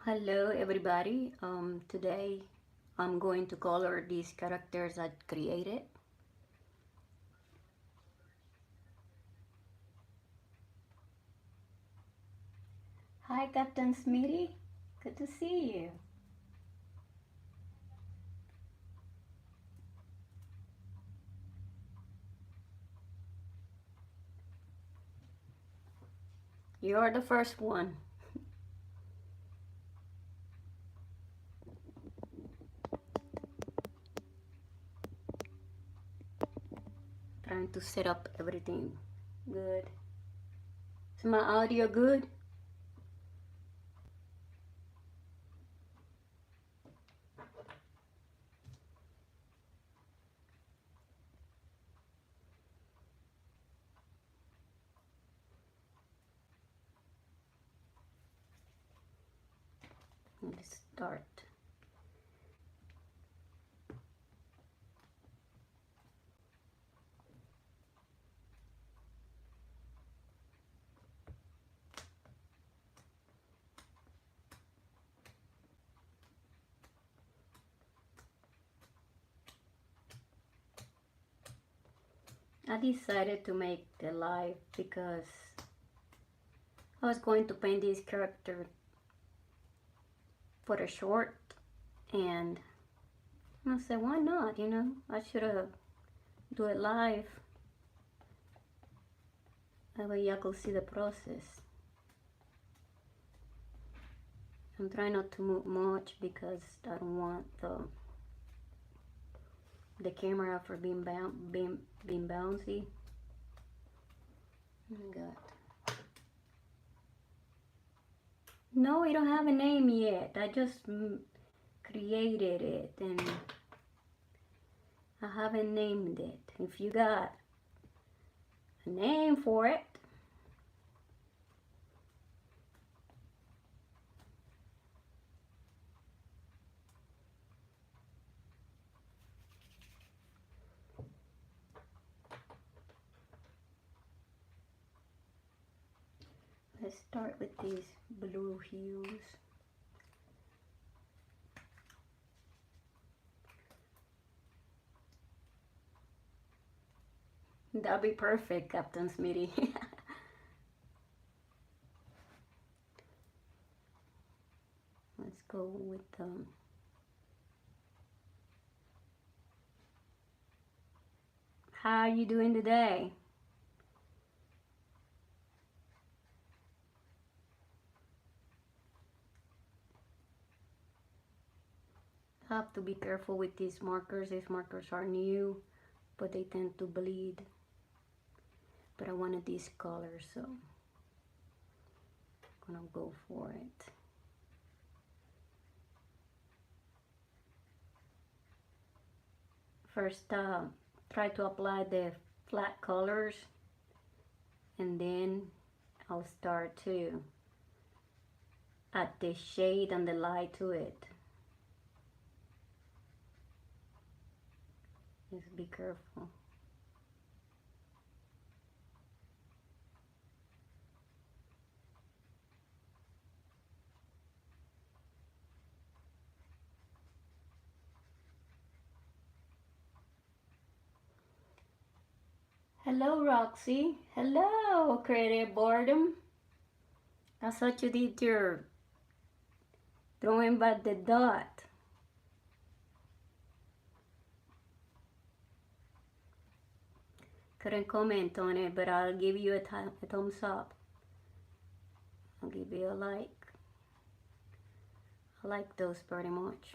Hello everybody. Today I'm going to color these characters I created. Hi Captain Smitty. Good to see you. You're the first one. Trying to set up everything good. Is my audio good? Let's start. I decided to make the live because I was going to paint this character for a short, and I said, why not? I should have do it live. That way y'all could see the process. I'm trying not to move much because I don't want the camera for being bouncy. Oh my God. No, we don't have a name yet. I just created it and I haven't named it. If you got a name for it, let's start with these blue hues. That'll be perfect, Captain Smitty. Let's go with how are you doing today? I have to be careful with these markers. These markers are new, but they tend to bleed. But I wanted these colors, so I'm gonna go for it. First, try to apply the flat colors, and then I'll start to add the shade and the light to it. Just be careful. Hello, Roxy. Hello, Creative Boredom. I thought you did your throwing back the dot. Couldn't comment on it, but I'll give you a thumbs up. I'll give you a like. I like those pretty much.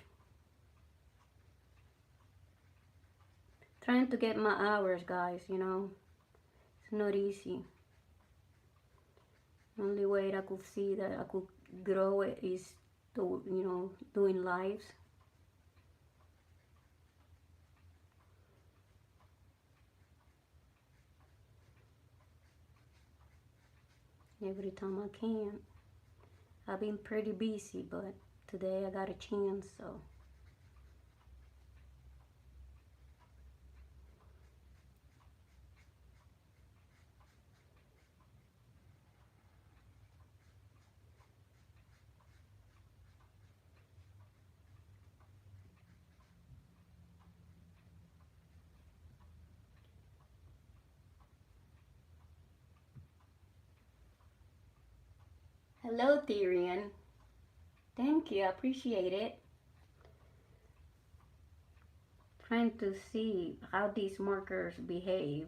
Trying to get my hours, guys, It's not easy. The only way I could see that I could grow it is to, doing lives. Every time I can. I've been pretty busy, but today I got a chance, so. Hello, Tyrion. Thank you, I appreciate it. Trying to see how these markers behave.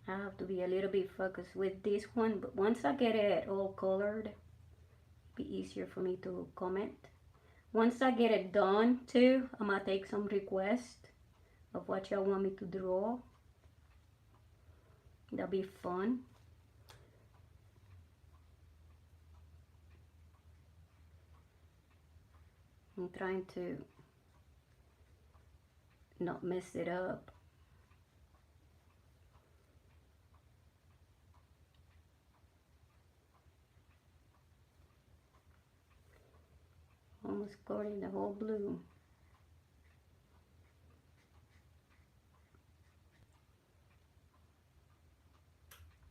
I have to be a little bit focused with this one, but once I get it all colored, it'll be easier for me to comment. Once I get it done too, I'm gonna take some requests of what y'all want me to draw. That'll be fun. I'm trying to not mess it up. Almost coloring the whole blue.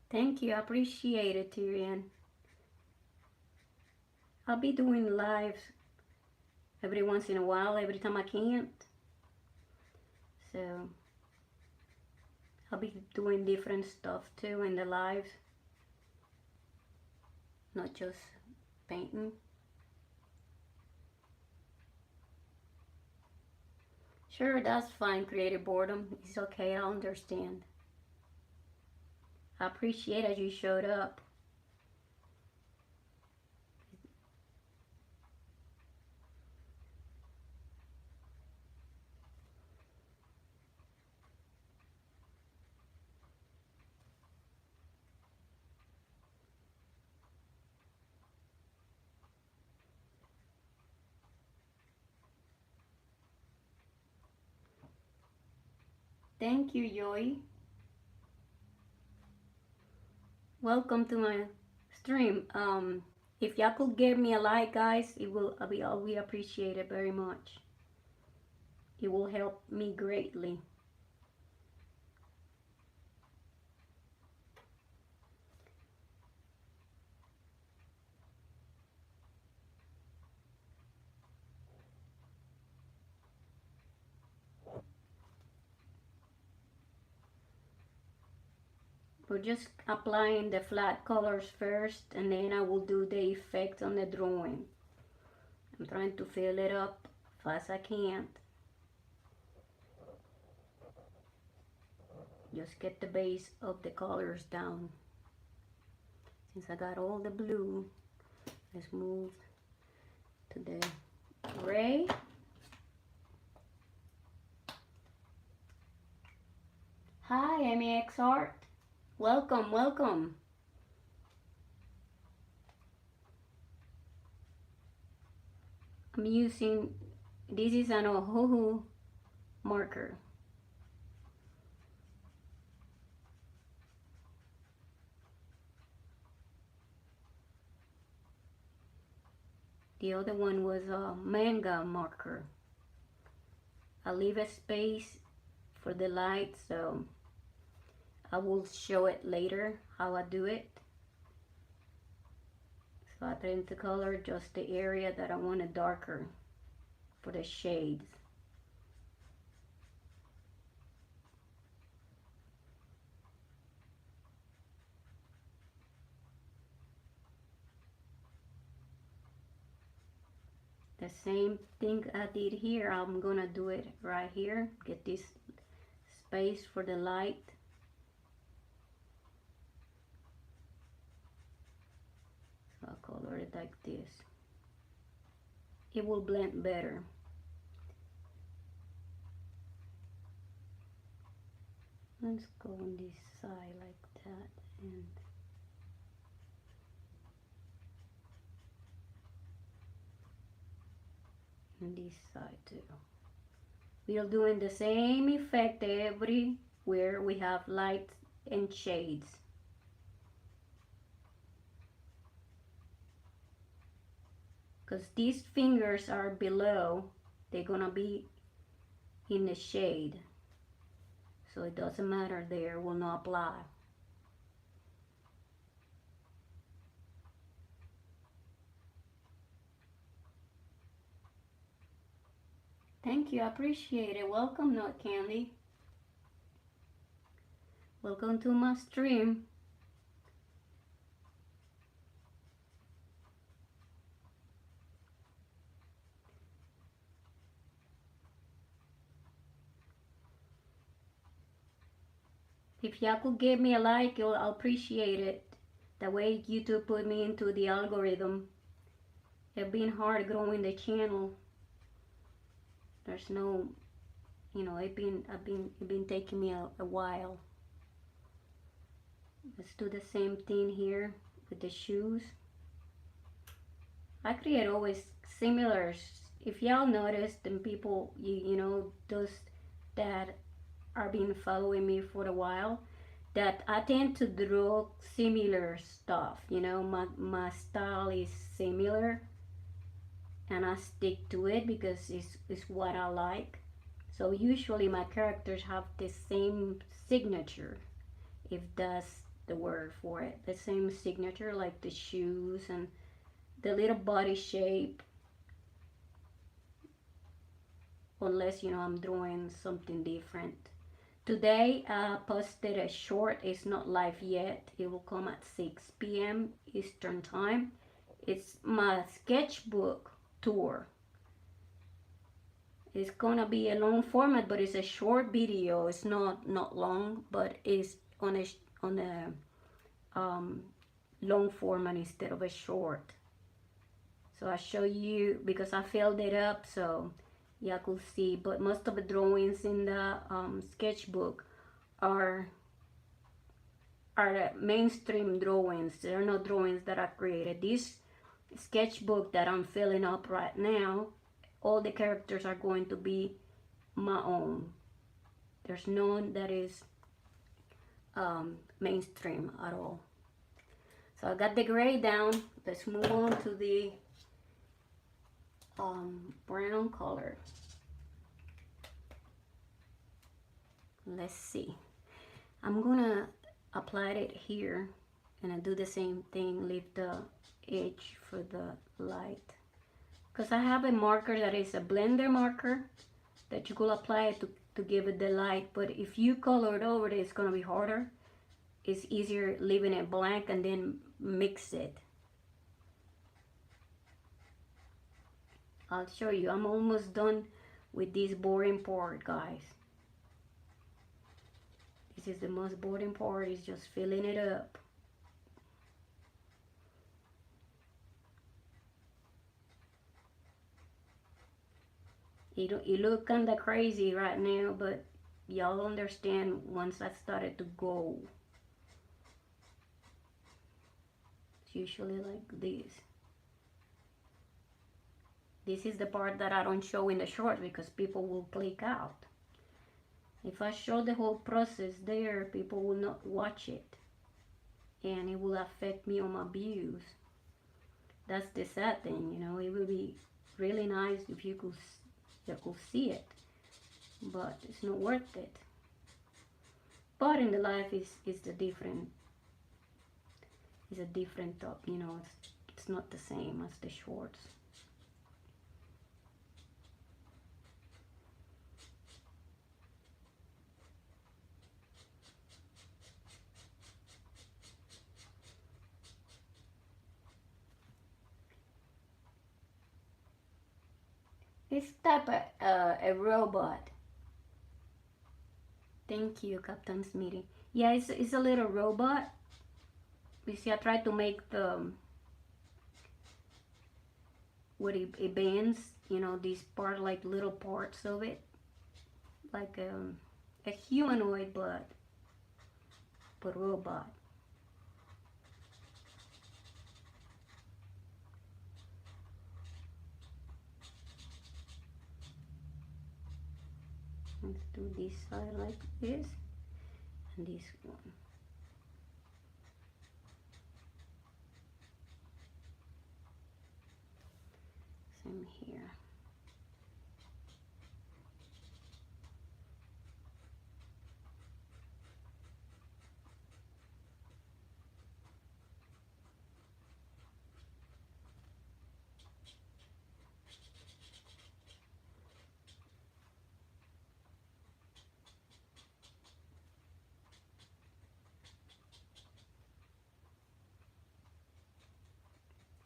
Thank you, I appreciate it, Tyrion. I'll be doing lives every once in a while, every time I can't. So I'll be doing different stuff too in the lives, not just painting. Sure, that's fine, creative boredom. It's okay, I understand. I appreciate that you showed up. Thank you, Joy. Welcome to my stream. If y'all could give me a like, guys, we appreciate it very much. It will help me greatly. We're just applying the flat colors first, and then I will do the effect on the drawing. I'm trying to fill it up fast as I can. Just get the base of the colors down. Since I got all the blue, let's move to the gray. Hi, MEX Art. Welcome, welcome. I'm using, this is an Ohuhu marker. The other one was a manga marker. I leave a space for the light, so I will show it later how I do it. So I tend to color just the area that I want it darker for the shades. The same thing I did here, I'm gonna do it right here. Get this space for the light. So I'll color it like this. It will blend better. Let's go on this side like that, and on this side too. We are doing the same effect everywhere we have lights and shades. Because these fingers are below, they're gonna be in the shade. So it doesn't matter there, will not apply. Thank you, I appreciate it. Welcome, Not Candy. Welcome to my stream. If y'all could give me a like, I'll appreciate it. That way YouTube put me into the algorithm. It's been hard growing the channel. There's no, it's been taking me a while. Let's do the same thing here with the shoes. I create always similar. If y'all notice, then people, those that are been following me for a while, that I tend to draw similar stuff. My style is similar, and I stick to it because it's what I like. So usually my characters have the same signature, if that's the word for it. The same signature, like the shoes and the little body shape. Unless, I'm drawing something different. Today I posted a short. It's not live yet. It will come at 6 p.m. Eastern time. It's my sketchbook tour. It's gonna be a long format, but it's a short video. It's not long, but it's on a long format instead of a short. So I show you because I filled it up so y'all could see. But most of the drawings in the sketchbook are mainstream drawings. They're not drawings that I created. This sketchbook that I'm filling up right now, all the characters are going to be my own. There's none that is mainstream at all. So I got the gray down. Let's move on to the brown color. Let's see. I'm gonna apply it here, and I do the same thing. Leave the edge for the light, because I have a marker that is a blender marker that you could apply it to give it the light. But if you color it over it, it's gonna be harder. It's easier leaving it blank and then mix it. I'll show you. I'm almost done with this boring part, guys. This is the most boring part, is just filling it up. It look kind of crazy right now, but y'all understand once I started to go. It's usually like this. This is the part that I don't show in the shorts because people will click out. If I show the whole process there, people will not watch it, and it will affect me on my views. That's the sad thing, It would be really nice if you could see it, but it's not worth it. But in the life is the different. It's a different top, It's not the same as the shorts. It's type of a robot. Thank you, Captain Smitty. Yeah, it's a little robot. You see, I tried to make what it bends, these part, like little parts of it, like a humanoid, but robot. Let's do this side like this, and this one. Same here.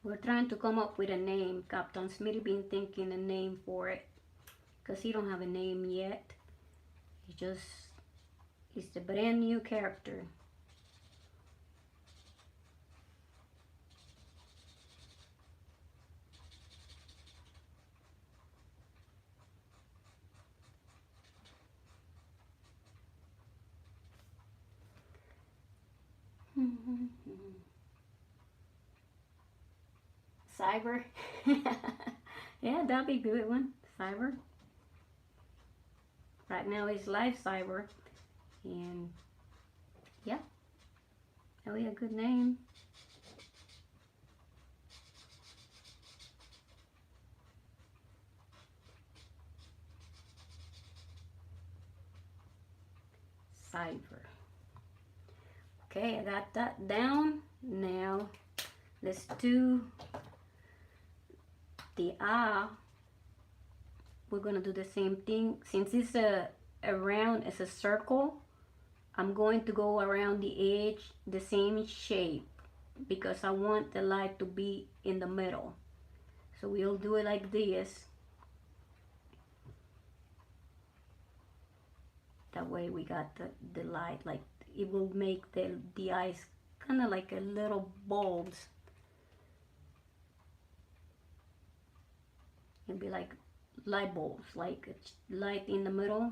We're trying to come up with a name. Captain Smith been thinking a name for it, because he don't have a name yet. He's a brand new character. Cyber. Yeah, that'd be a good one. Cyber. Right now it's Live Cyber. And yeah, that'd be a good name. Cyber. Okay, I got that down. Now let's do the eye. We're gonna do the same thing. Since it's a round, it's a circle, I'm going to go around the edge the same shape, because I want the light to be in the middle. So we'll do it like this. That way we got the light, like it will make the eyes kind of like a little bulbs. It'll be like light bulbs, like a light in the middle.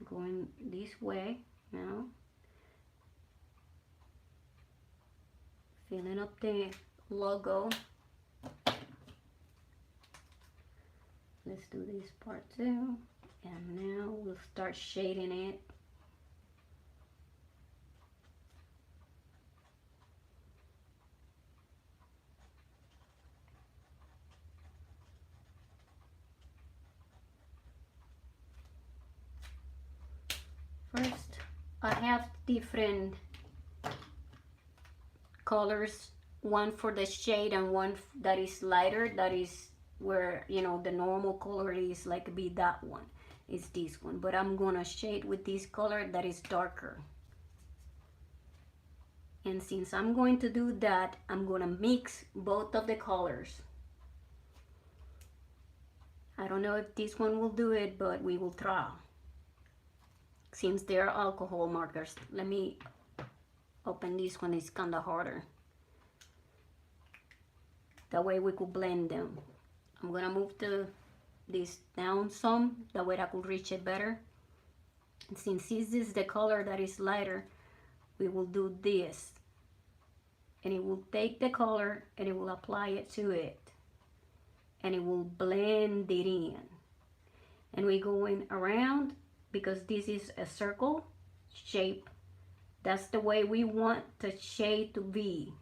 Going this way now. Filling up the logo. Let's do this part too. And now we'll start shading it. First, I have different colors, one for the shade and one that is lighter, that is where, you know, the normal color is like be that one. Is this one, but I'm gonna shade with this color that is darker. And since I'm going to do that, I'm gonna mix both of the colors. I don't know if this one will do it, but we will try. Since they're alcohol markers, let me open this one. It's kind of harder. That way we could blend them. I'm gonna move this down some, that way I could reach it better. And since this is the color that is lighter, we will do this, and it will take the color and it will apply it to it, and it will blend it in. And we're going around, because this is a circle shape. That's the way we want the shade to be.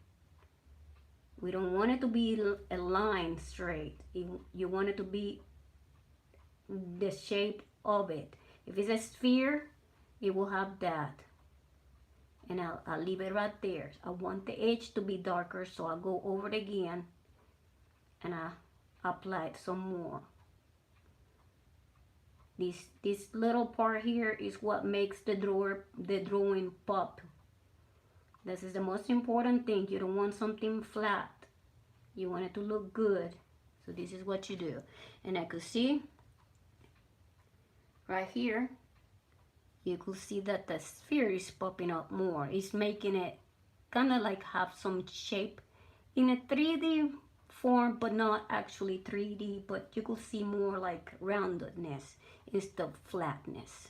We don't want it to be a line straight. You want it to be the shape of it. If it's a sphere, it will have that. And I'll leave it right there. I want the edge to be darker, so I'll go over it again and I apply it some more. This little part here is what makes the drawing pop. This is the most important thing. You don't want something flat. You want it to look good. So this is what you do. And I could see right here, you could see that the sphere is popping up more. It's making it kind of like have some shape in a 3D form, but not actually 3D, but you could see more like roundedness instead of flatness.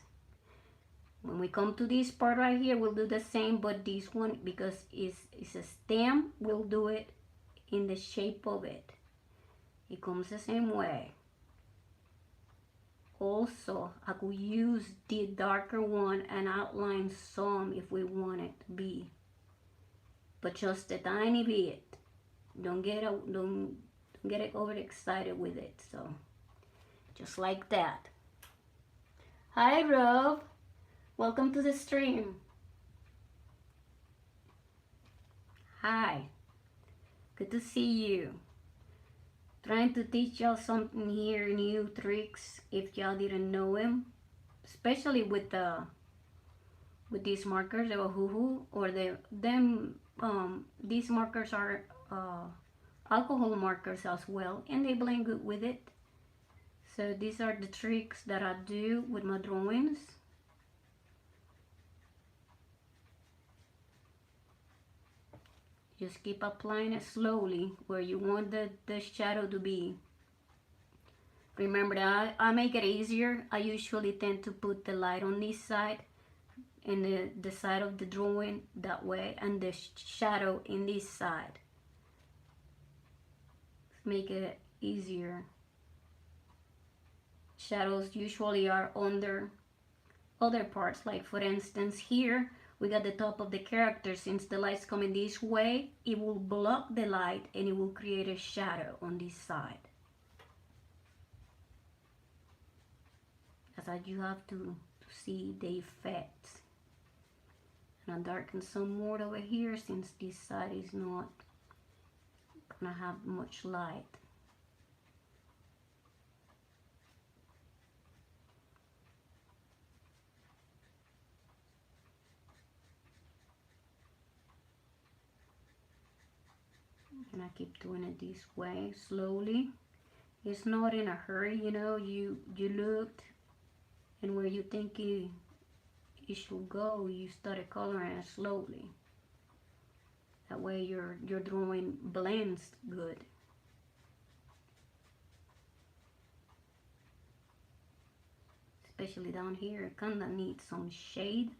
When we come to this part right here, we'll do the same, but this one, because it's a stem, we'll do it in the shape of it. It comes the same way. Also, I could use the darker one and outline some if we want it to be, but just a tiny bit. Don't get overexcited with it. So just like that. Hi Rob, welcome to the stream. Hi, good to see you. Trying to teach y'all something here, new tricks if y'all didn't know them, especially with these markers, the hoo or these markers are alcohol markers as well, and they blend good with it. So these are the tricks that I do with my drawings. Just keep applying it slowly where you want the shadow to be. Remember that I make it easier. I usually tend to put the light on this side and the side of the drawing that way, and the shadow in this side. Make it easier. Shadows usually are under other parts, like for instance here we got the top of the character. Since the light's coming this way, it will block the light and it will create a shadow on this side. That's how you have to see the effects. And I darken some more over here since this side is not gonna have much light. And I keep doing it this way slowly. It's not in a hurry, you know. You looked, and where you think it should go, you started coloring it slowly. That way your drawing blends good. Especially down here, it kinda needs some shade.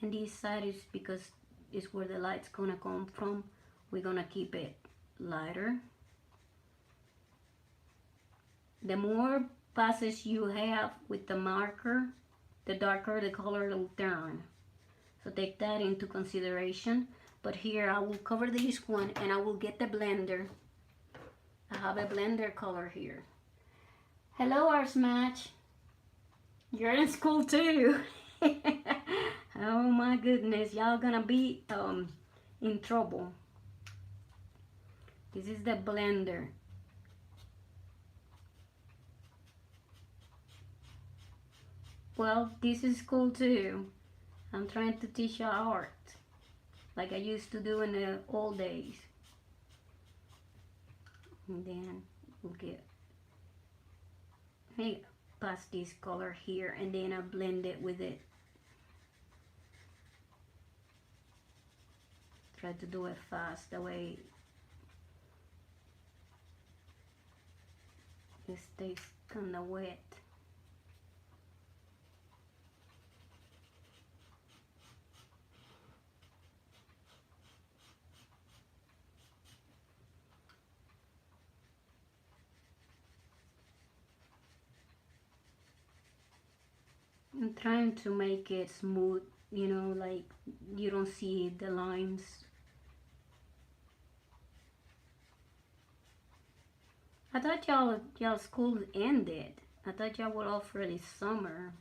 And this side is because it's where the light's gonna come from. We're gonna keep it lighter. The more passes you have with the marker, the darker the color will turn. So take that into consideration. But here I will cover this one and I will get the blender. I have a blender color here. Hello, Ars Match. You're in school too. Oh my goodness, y'all gonna be in trouble. This is the blender. Well, this is cool too. I'm trying to teach you art like I used to do in the old days. And then we'll get, hey, pass this color here and then I blend it with it. Try to do it fast, that way it stays kind of wet. I'm trying to make it smooth, you know, like you don't see the lines. I thought y'all school ended. I thought y'all were off for this summer.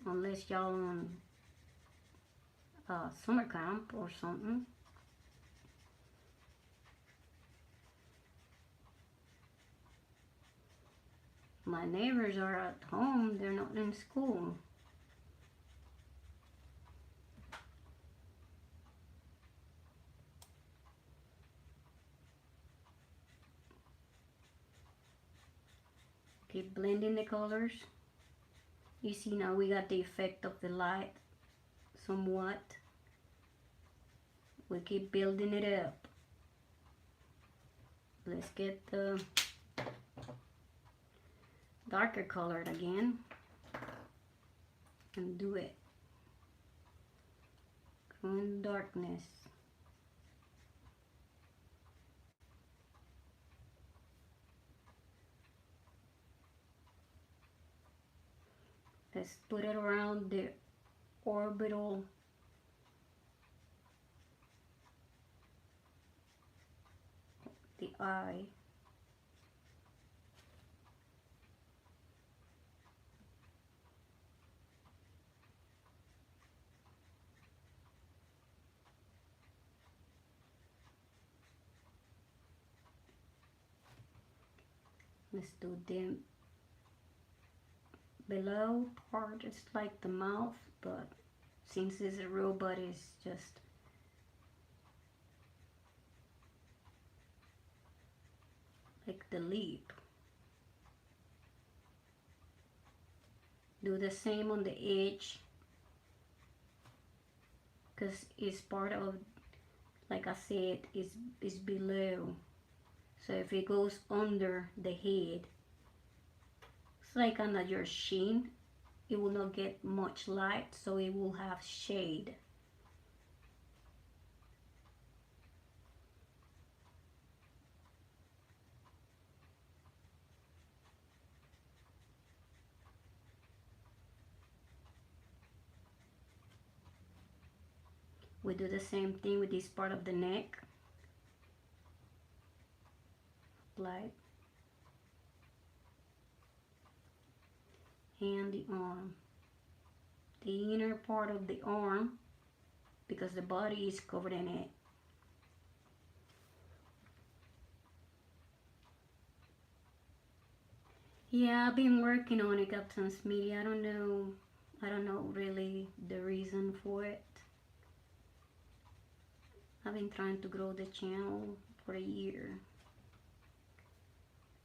Unless y'all on summer camp or something. My neighbors are at home, they're not in school. Keep blending the colors. You see now we got the effect of the light somewhat. We keep building it up. Let's get the darker colored again and do it. Go in darkness. Let's put it around the orbital the eye. Let's do the below part. It's like the mouth, but since it's a robot, it's just the lip. Do the same on the edge, because it's part of, like I said, is below. So if it goes under the head, it's like under your chin, it will not get much light, so it will have shade. We do the same thing with this part of the neck. Apply. And the arm. The inner part of the arm, because the body is covered in it. Yeah, I've been working on it, Captain Smitty. I don't know really the reason for it. I've been trying to grow the channel for a year.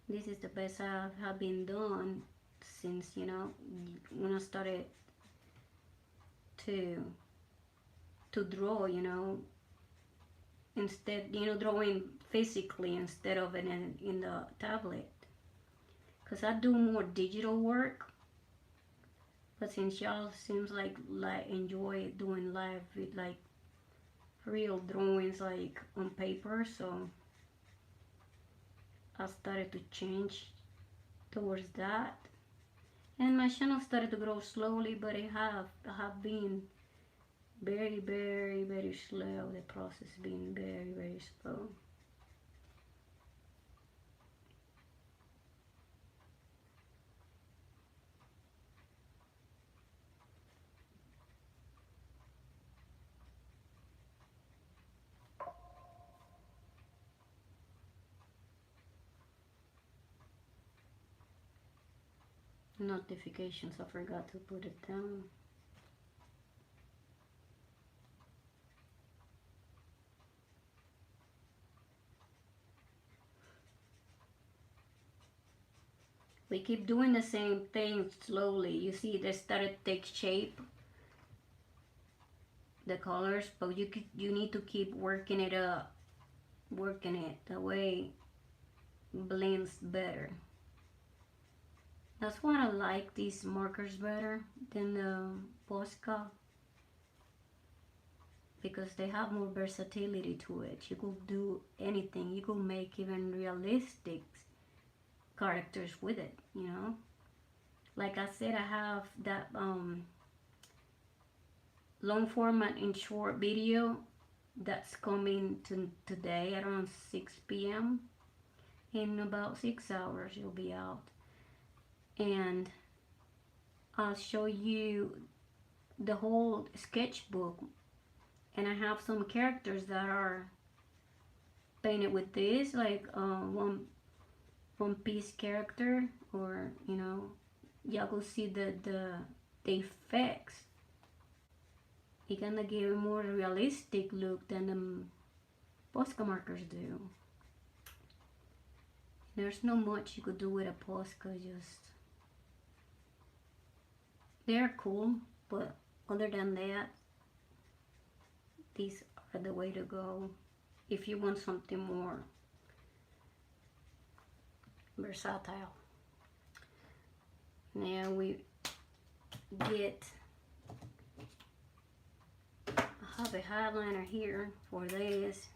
This is the best I have been done since, you know, when I started to draw, you know, instead, you know, drawing physically instead of in the tablet. Because I do more digital work, but since y'all seems like enjoy doing live with like real drawings like on paper, so I started to change towards that. And my channel started to grow slowly, but I have been very, very, very slow. The process has been very, very slow. Notifications, I forgot to put it down. We keep doing the same thing slowly. You see, they started to take shape, the colors, but you need to keep working it up, working it. That way, it blends better. That's why I like these markers better than the Posca, because they have more versatility to it. You could do anything. You could make even realistic characters with it, you know. Like I said, I have that long format and short video that's coming today around 6 p.m. In about 6 hours it'll be out, and I'll show you the whole sketchbook, and I have some characters that are painted with this, like one piece character, or you know, y'all go see the effects. It gonna give a more realistic look than the Posca markers do. There's not much you could do with a Posca, just they're cool, but other than that, these are the way to go if you want something more versatile. Now we get, I have a highliner here for this.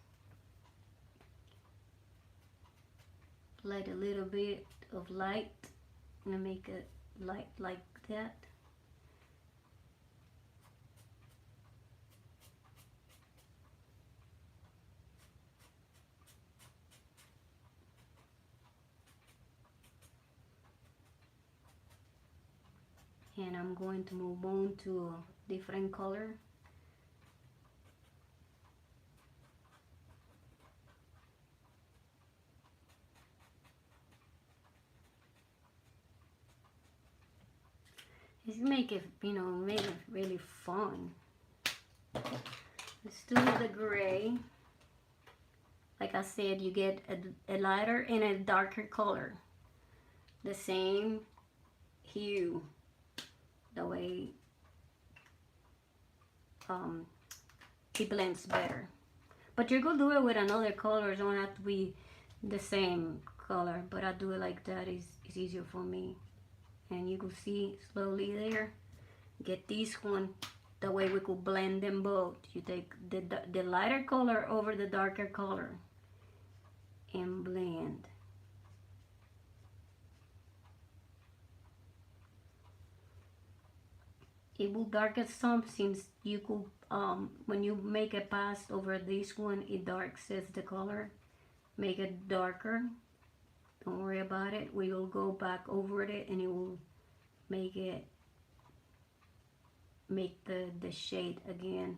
Light a little bit of light and make it light like that. And I'm going to move on to a different color. Just make it, you know, make it really fun. Let's do the gray. like I said, you get a lighter and a darker color, the same hue, the way it blends better. But you could do it with another color, it don't have to be the same color, but I do it like that, it's easier for me. And you can see slowly there, get this one, that way we could blend them both. You take the lighter color over the darker color and blend. It will darken some, since you could when you make a pass over this one, it darks the color. Make it darker, don't worry about it, we will go back over it and it will make the shade again,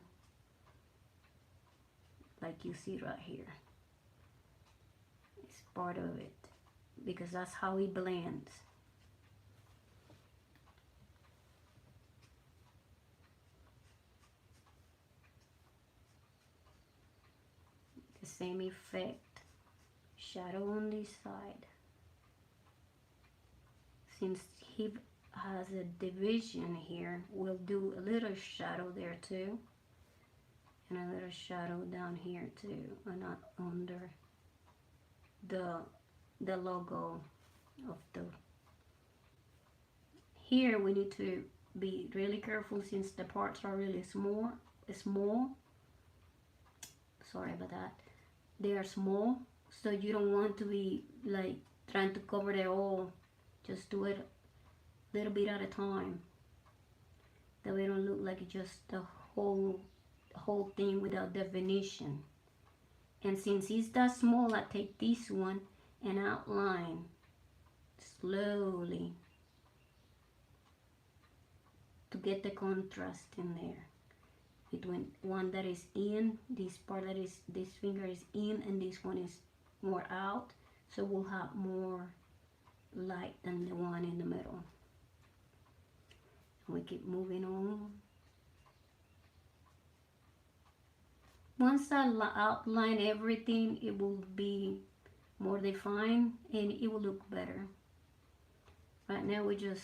like you see right here. It's part of it, because that's how it blends. The same effect, shadow on this side. Since he has a division here, we'll do a little shadow there too, and a little shadow down here too, and not under the logo of the. Here we need to be really careful, since the parts are really small. Sorry about that. They are small, so you don't want to be like trying to cover it all. Just do it a little bit at a time. That way it don't look like just the whole thing without definition. And since it's that small, I take this one and outline slowly to get the contrast in there between one that is in, this part that is, this finger is in, and this one is more out, so we'll have more light than the one in the middle. And we keep moving on. Once I outline everything, it will be more defined and it will look better. Right now we're just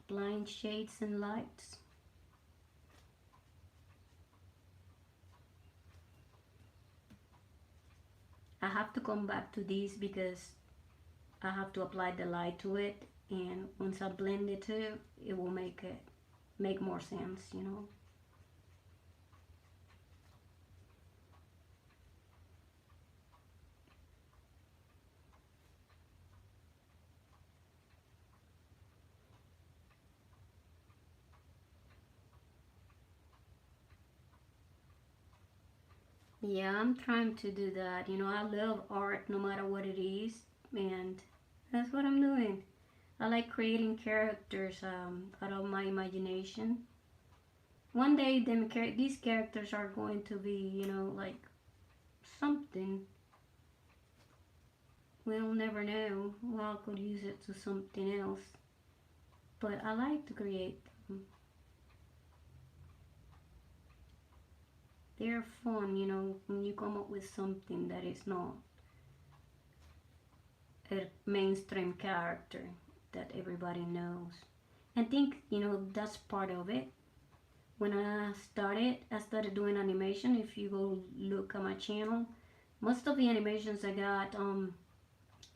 applying shades and lights. I have to come back to this because I have to apply the light to it, and once I blend it too, it will make more sense, you know. Yeah, I'm trying to do that. You know, I love art no matter what it is, and that's what I'm doing. I like creating characters out of my imagination. One day, these characters are going to be, you know, like something. We'll never know. Well, I could use it to something else. But I like to create them. They're fun, you know, when you come up with something that is not a mainstream character that everybody knows. I think, you know, that's part of it. When I started doing animation. If you go look at my channel, most of the animations I got on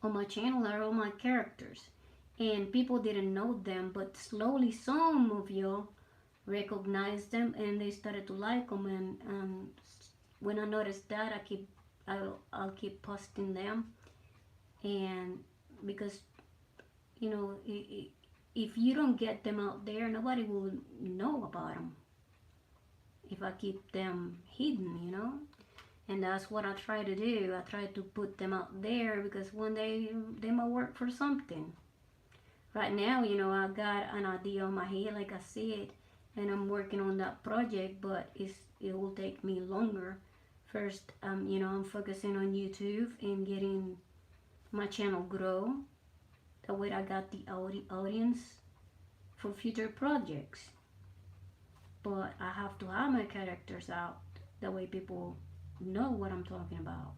my channel are all my characters. And people didn't know them, but slowly some of you recognized them and they started to like them, and when I noticed that, I'll keep posting them. And because, you know, if you don't get them out there, nobody will know about them if I keep them hidden, you know. And that's what I try to do. I try to put them out there because one day they might work for something. Right now, you know, I got an idea on my head, like I said, and I'm working on that project, but it will take me longer. First, you know, I'm focusing on YouTube and getting my channel grow. That way I got the audience for future projects. But I have to have my characters out. That way people know what I'm talking about.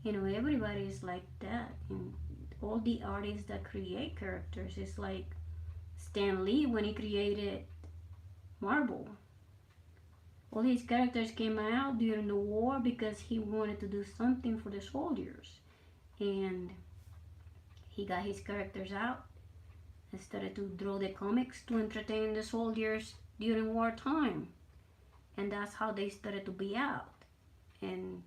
You know, everybody is like that. And all the artists that create characters is like Stan Lee when he created Marvel. All his characters came out during the war because he wanted to do something for the soldiers. And he got his characters out and started to draw the comics to entertain the soldiers during wartime. And that's how they started to be out. And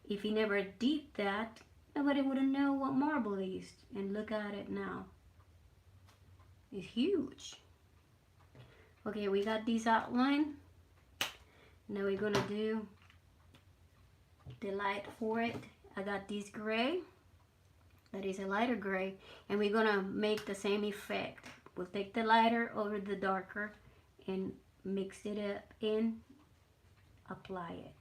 if he never did that, nobody would know what Marvel is. And look at it now. It's huge. Okay, we got this outline. Now we're gonna do the light for it. I got this gray. That is a lighter gray. And we're gonna make the same effect. We'll take the lighter over the darker and mix it up and apply it.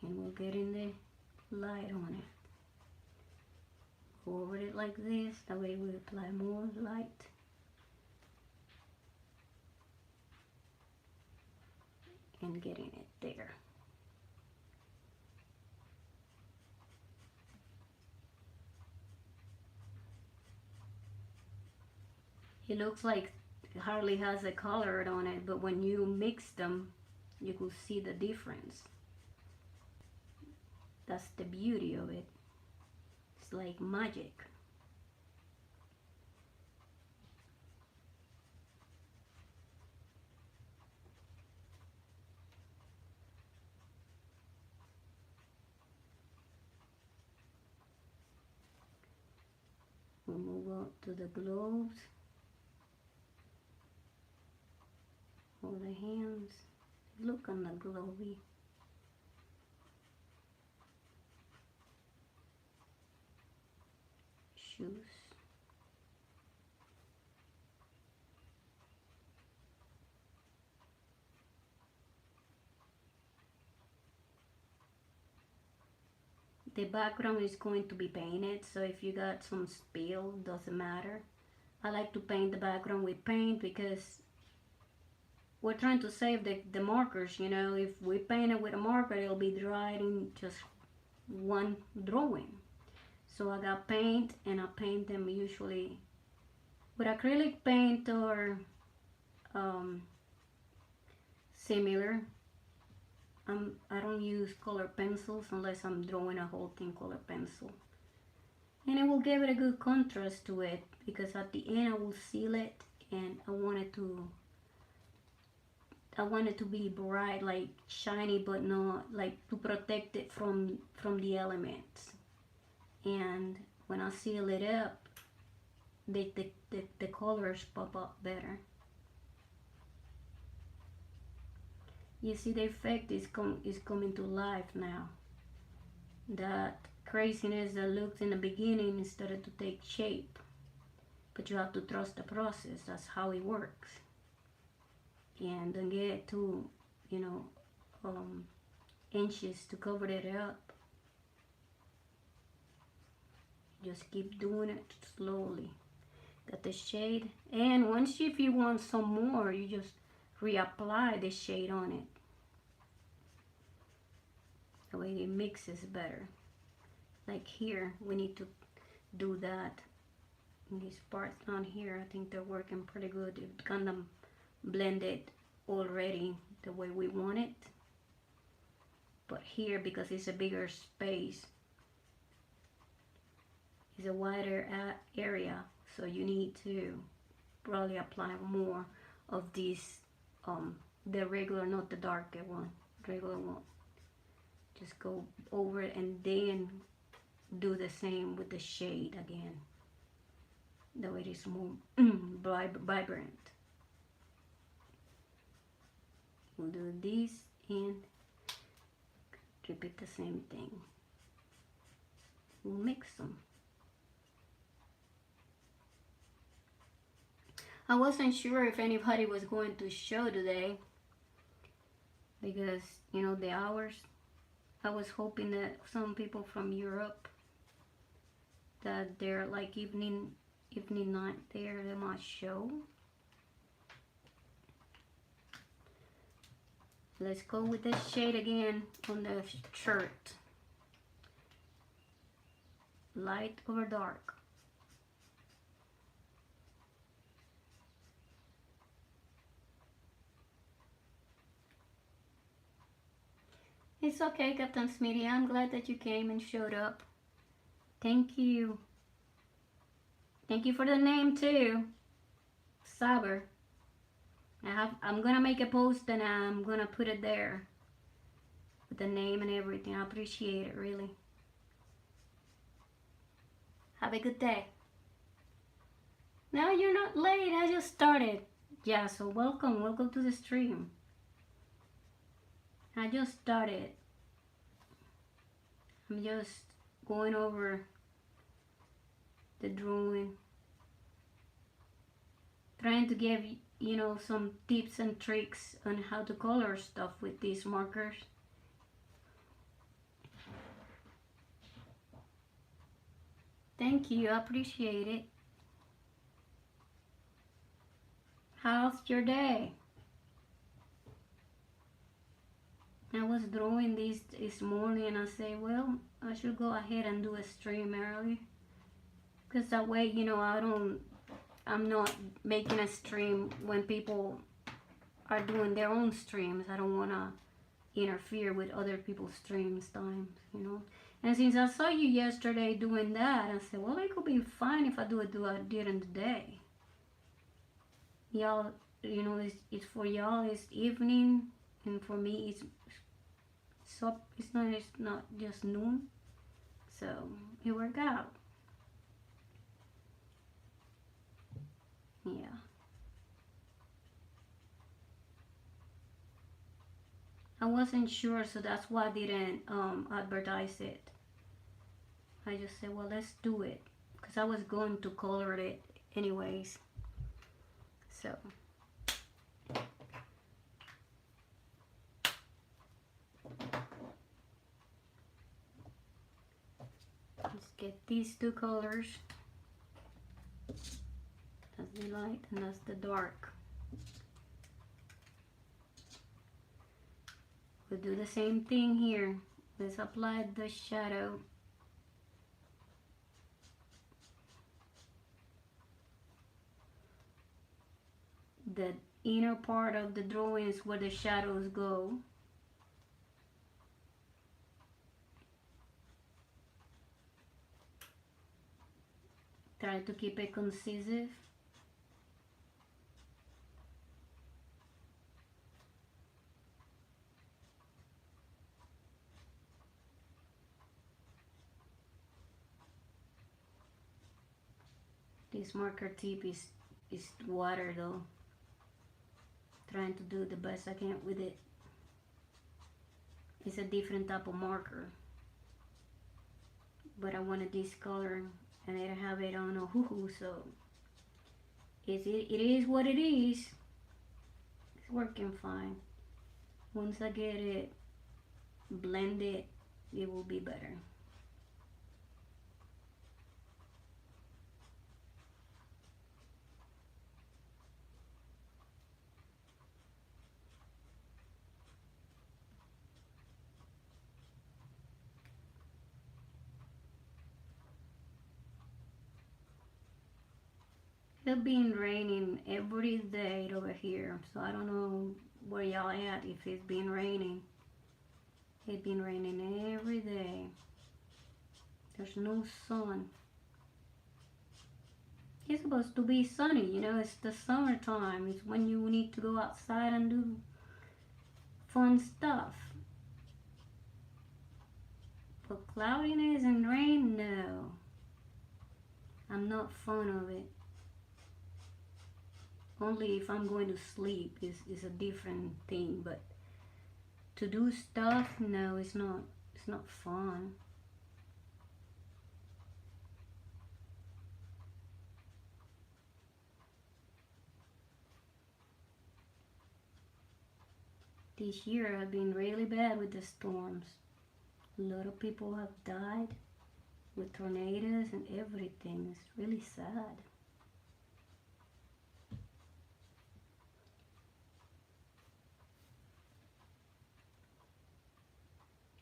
And we'll get in the light on it. Go over it like this. That way we apply more light. And getting it there. It looks like it hardly has a color on it, but when you mix them, you can see the difference. That's the beauty of it. It's like magic. We'll move up to the gloves. Or the hands. Look on the glowy. Shoes. The background is going to be painted, so if you got some spill, doesn't matter. I like to paint the background with paint because we're trying to save the markers, you know. If we paint it with a marker, it'll be dried in just one drawing. So I got paint, and I paint them usually with acrylic paint or similar. I don't use color pencils unless I'm drawing a whole thing color pencil. And it will give it a good contrast to it, because at the end I will seal it, and I want it to be bright, like shiny, but not like to protect it from the elements. And when I seal it up, the colors pop up better. You see the effect is coming to life now. That craziness that looked in the beginning started to take shape. But you have to trust the process. That's how it works. And don't get too, anxious to cover it up. Just keep doing it slowly. Got the shade. And once if you want some more, you just reapply the shade on it. The way it mixes better. Like here, we need to do that. In these parts down here, I think they're working pretty good. It kind of blended already the way we want it. But here, because it's a bigger space, it's a wider area, so you need to probably apply more of this, the regular, not the darker one, regular one. Just go over it and then do the same with the shade again. That way it is more vibrant. We'll do this and repeat the same thing. We'll mix them. I wasn't sure if anybody was going to show today because, the hours. I was hoping that some people from Europe, that they're like evening night there, they might show. Let's go with this shade again on the shirt. Light over dark. It's okay, Captain Smitty. I'm glad that you came and showed up. Thank you. Thank you for the name too. Saber. I'm gonna make a post and I'm gonna put it there with the name and everything. I appreciate it, really. Have a good day. No, you're not late. I just started. Yeah, so welcome to the stream. I just started. I'm just going over the drawing, trying to give some tips and tricks on how to color stuff with these markers. Thank you, I appreciate it. How's your day? I was drawing this morning and I say, well, I should go ahead and do a stream early, because that way, I'm not making a stream when people are doing their own streams. I don't want to interfere with other people's streams times. And since I saw you yesterday doing that, I said, well, it could be fine if I do it during the day. Y'all, it's for y'all, it's evening, and for me, it's not just noon. So it worked out. Yeah. I wasn't sure, so that's why I didn't advertise it. I just said, well, let's do it, because I was going to color it anyways. So let's get these two colors. That's the light and that's the dark. We'll do the same thing here. Let's apply the shadow. The inner part of the drawing is where the shadows go. Try to keep it concise. This marker tip is water though. Trying to do the best I can with it. It's a different type of marker, but I wanted this color and I don't have it on a hoo-hoo, so it is what it is. It's working fine. Once I get it blended, it will be better. It's been raining every day over here, so I don't know where y'all at if it's been raining. It's been raining every day. There's no sun. It's supposed to be sunny, it's the summertime. It's when you need to go outside and do fun stuff. But cloudiness and rain, no. I'm not fond of it. Only if I'm going to sleep is a different thing, but to do stuff, no, it's not fun. This year I've been really bad with the storms. A lot of people have died with tornadoes and everything. It's really sad.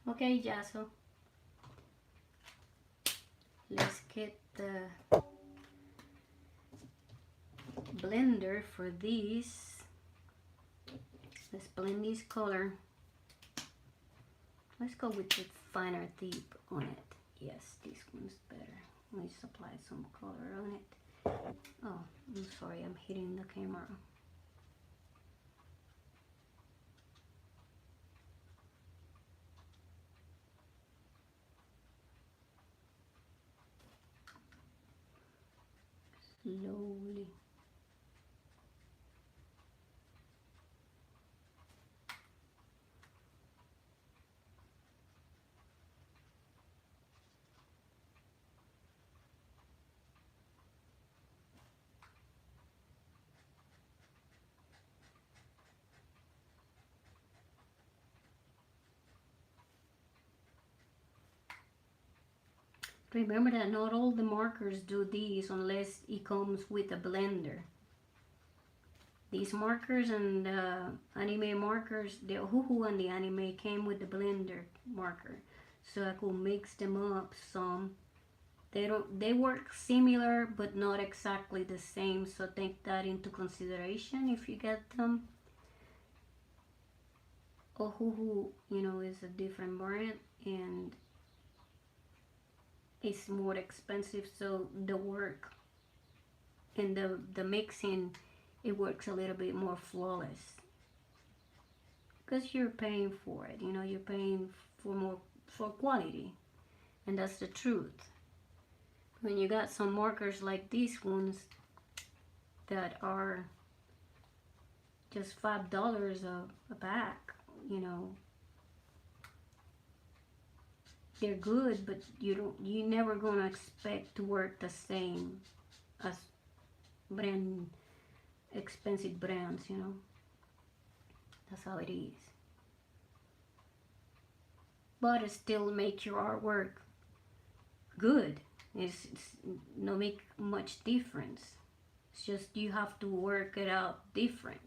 Okay, Jaso, let's get the blender for this. Let's blend this color. Let's go with the finer tip on it. Yes, this one's better. Let's apply some color on it. Oh, I'm sorry, I'm hitting the camera. Slowly. Remember that not all the markers do this unless it comes with a blender. These markers and anime markers, the Huhu and the anime came with the blender marker. So I could mix them up some. They work similar but not exactly the same, so take that into consideration if you get them. Ohuhu, is a different brand and it's more expensive, so the work and the mixing, it works a little bit more flawless because you're paying for it. You're paying for quality, and that's the truth. When you got some markers like these ones that are just $5 a pack, they're good, but you're never gonna expect to work the same as expensive brands. That's how it is. But it still make your artwork good. It's no make much difference. It's just you have to work it out different.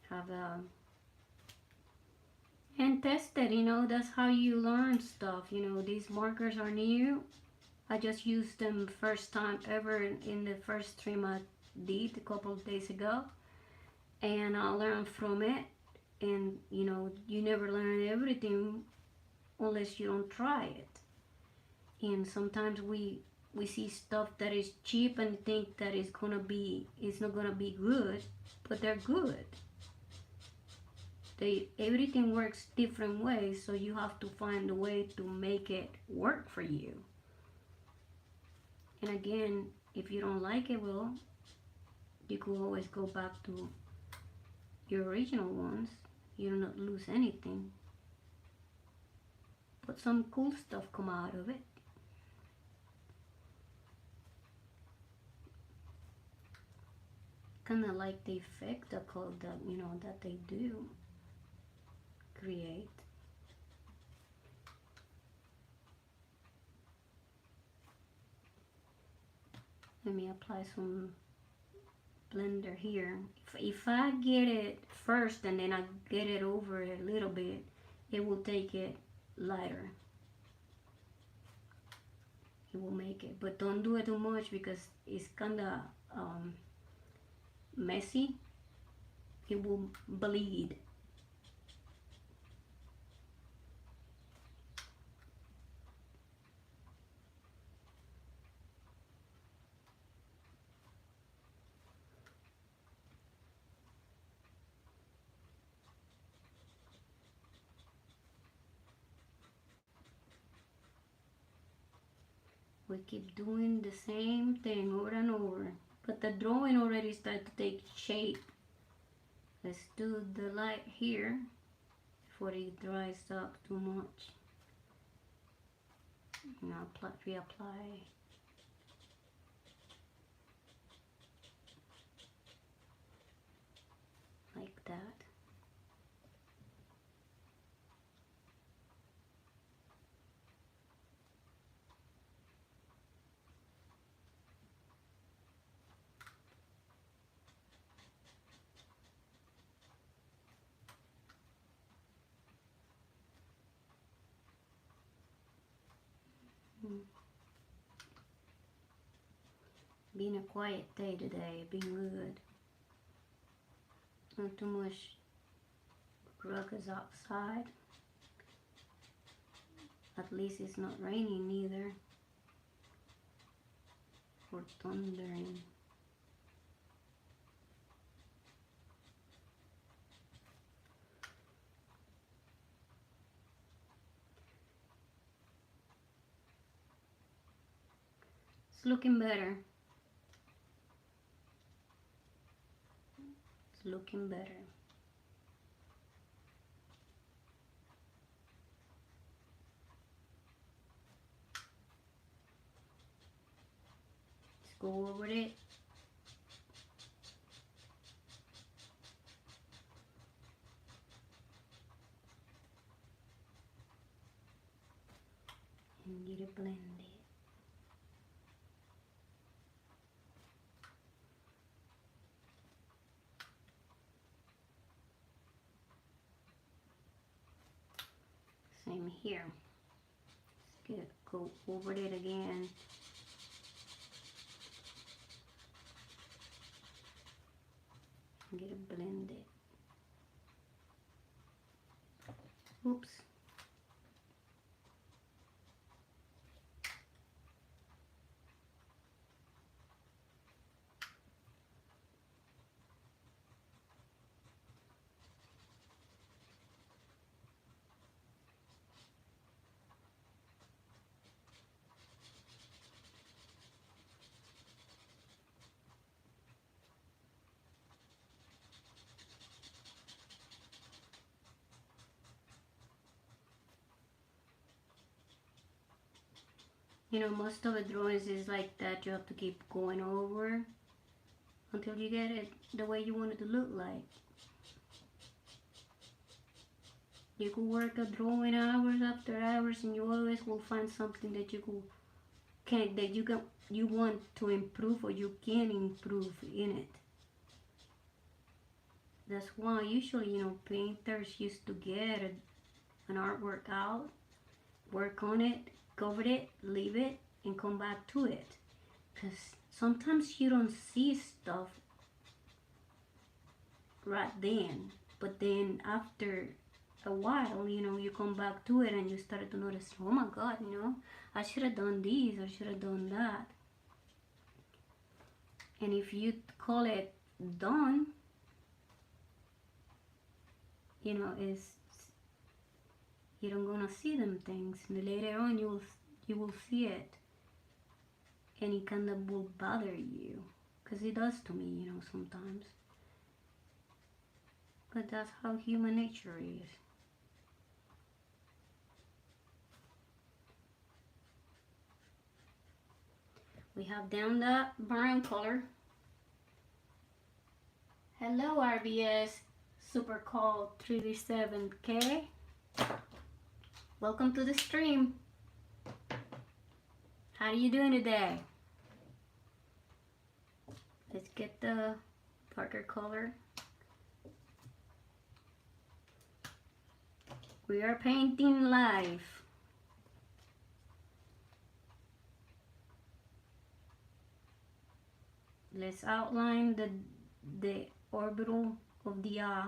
Have a and test it. That's how you learn stuff. These markers are new. I just used them first time ever in the first stream I did a couple of days ago, and I learned from it. And you never learn everything unless you don't try it. And sometimes we see stuff that is cheap and think that it's not gonna be good, but they're good. Everything works different ways, so you have to find a way to make it work for you. And again, if you don't like it, well, you could always go back to your original ones. You do not lose anything, but some cool stuff come out of it. Kind of like the effect that that they do create. Let me apply some blender here. If I get it first and then I get it over a little bit, it will take it lighter. It will make it, but don't do it too much because it's kind of messy. It will bleed. We keep doing the same thing over and over, but the drawing already started to take shape. Let's do the light here before it dries up too much. Now reapply. Like that. Been a quiet day today, been good. Not too much ruckus outside. At least it's not raining either. Or thundering. It's looking better. It's looking better. Let's go over it. And get it blended. Same here. Let's go over it again. And get it blended. Oops. You know, most of the drawings is like that. You have to keep going over until you get it the way you want it to look like. You could work a drawing hours after hours, and you always will find something that you want to improve, or you can improve in it. That's why usually, you know, painters used to get an artwork out, work on it, cover it, leave it, and come back to it. Because sometimes you don't see stuff right then, but then after a while, you know, you come back to it and you start to notice, oh my God, you know, I should have done this, I should have done that. And if you call it done, you know, you don't gonna see them things. And later on you will see it, and it kind of will bother you, because it does to me, you know, sometimes. But that's how human nature is. We have down that brown color. Hello RBS Super Call 3D7K. Welcome to the stream. How are you doing today? Let's get the darker color. We are painting live. Let's outline the orbital of the eye.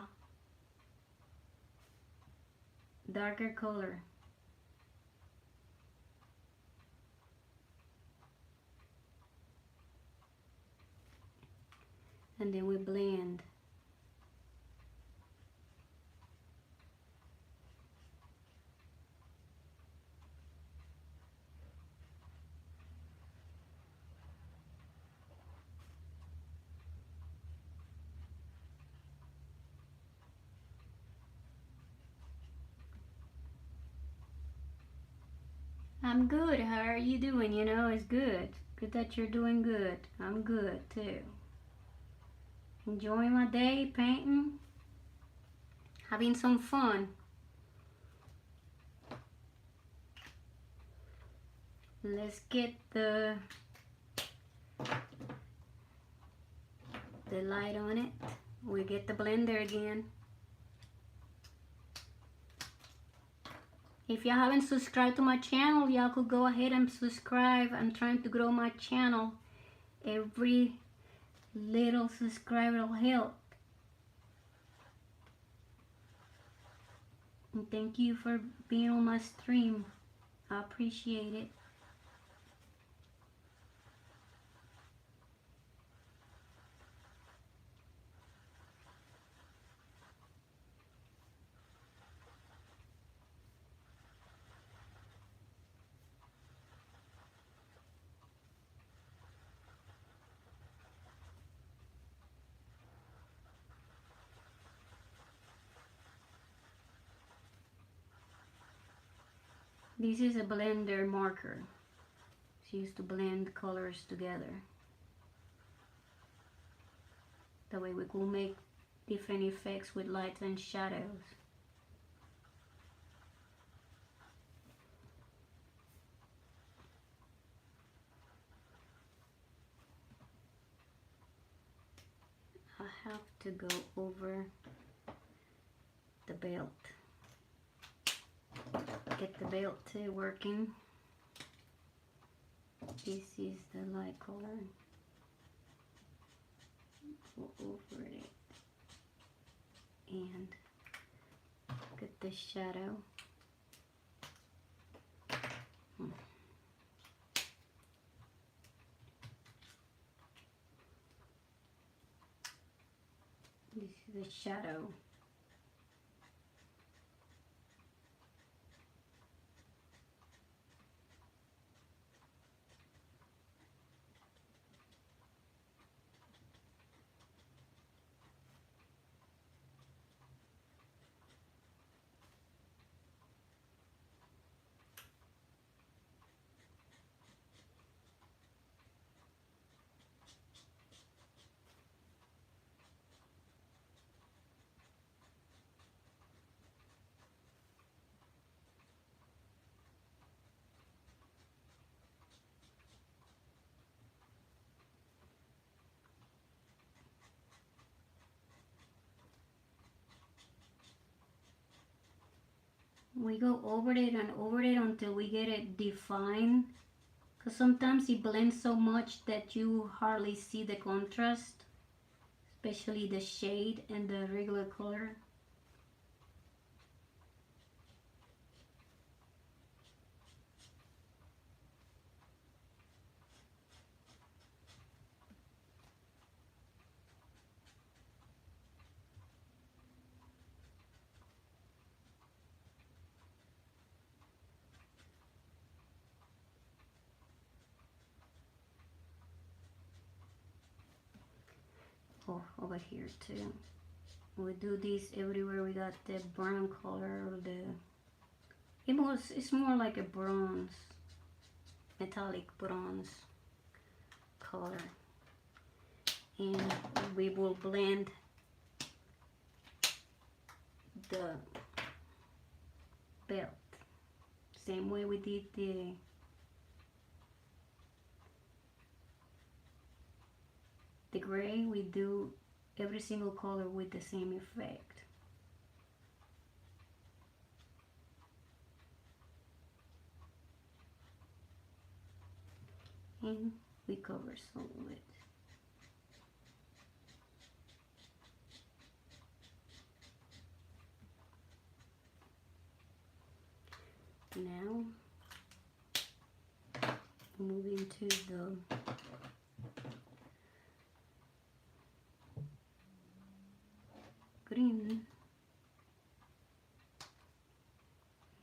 Darker color. And then we blend. I'm good. How are you doing? You know, it's good. Good that you're doing good. I'm good too. Enjoying my day painting. Having some fun. Let's get the light on it. We get the blender again. If you haven't subscribed to my channel, y'all could go ahead and subscribe. I'm trying to grow my channel. Every little subscriber will help. And thank you for being on my stream. I appreciate it. This is a blender marker. It's used to blend colors together. That way we could make different effects with lights and shadows. I have to go over the belt. Get the belt working. This is the light color. Go over it and get the shadow. This is the shadow. We go over it and over it until we get it defined, because sometimes it blends so much that you hardly see the contrast, especially the shade and the regular color. Oh, over here too. We do this everywhere we got the brown color or it's more like a bronze, metallic bronze color. And we will blend the belt. Same way we did the gray, we do every single color with the same effect. And we cover some of it. Now, moving to the green.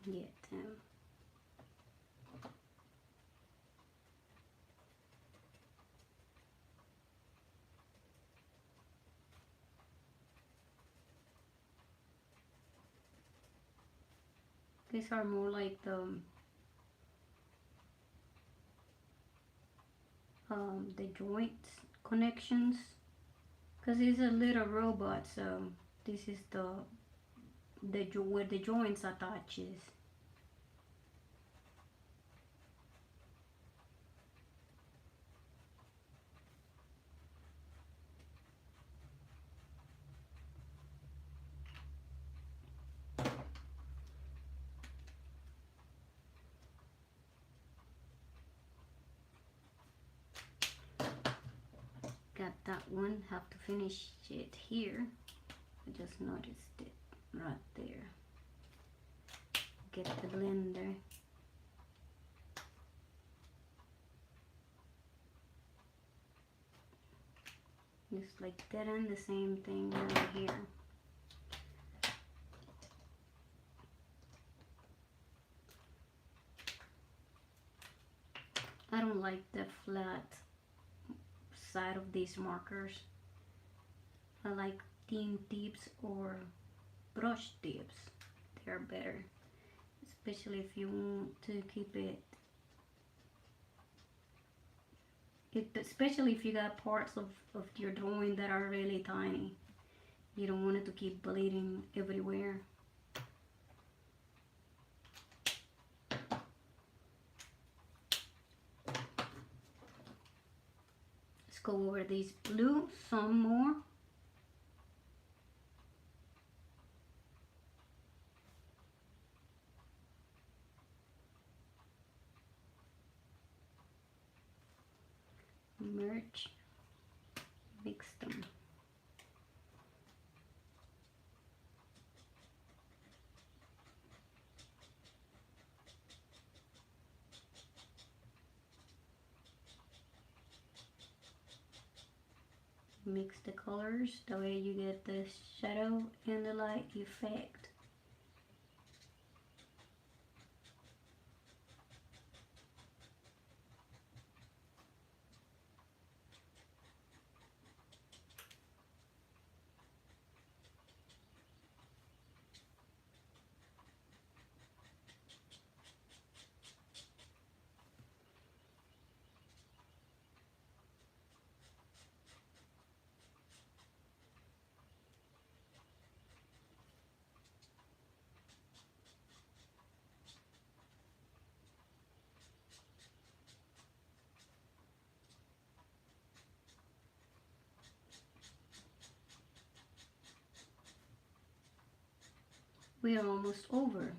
Get them. These are more like the joint connections, because it's a little robot, so this is where the joints attaches. got that one, have to finish it here. I just noticed it right there. Get the blender. Just like that, and the same thing over here. I don't like the flat side of these markers. I like thin tips or brush tips. They're better, especially if you want to keep it, especially if you got parts of your drawing that are really tiny. You don't want it to keep bleeding everywhere. Let's go over these blue some more. Merge, mix them. Mix the colors, the way you get the shadow and the light effect. We are almost over.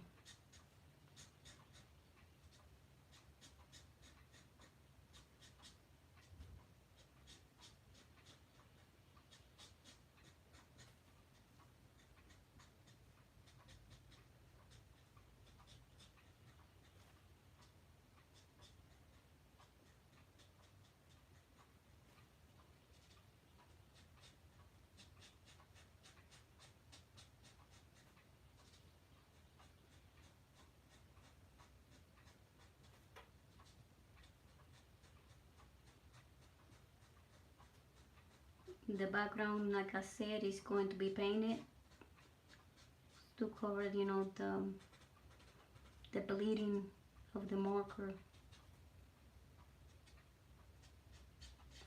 The background, like I said, is going to be painted to cover, you know, the bleeding of the marker.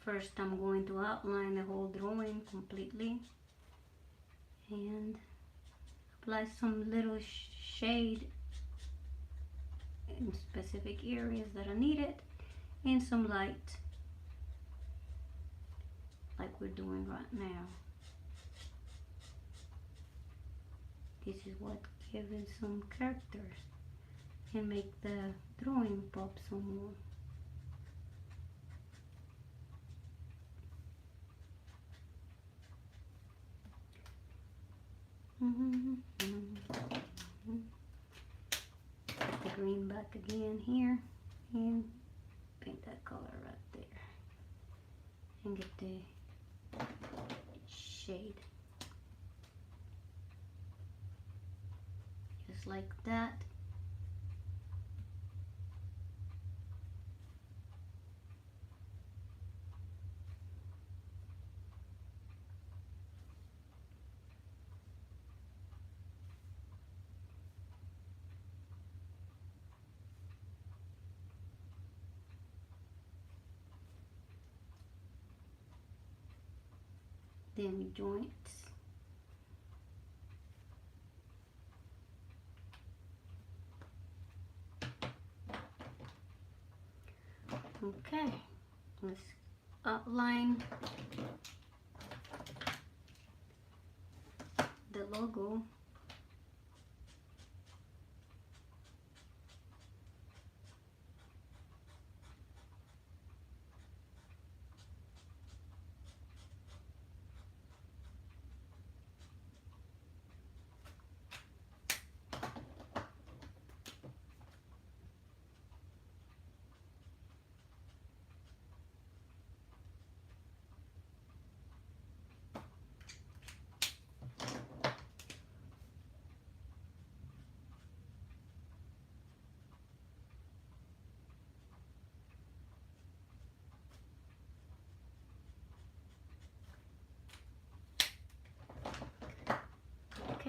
First, I'm going to outline the whole drawing completely and apply some little shade in specific areas that are needed and some light, like we're doing right now. This is what gives it some characters and make the drawing pop some more. Put the green back again here and paint that color right there and get the shade just like that. Then joints. Okay, let's outline the logo.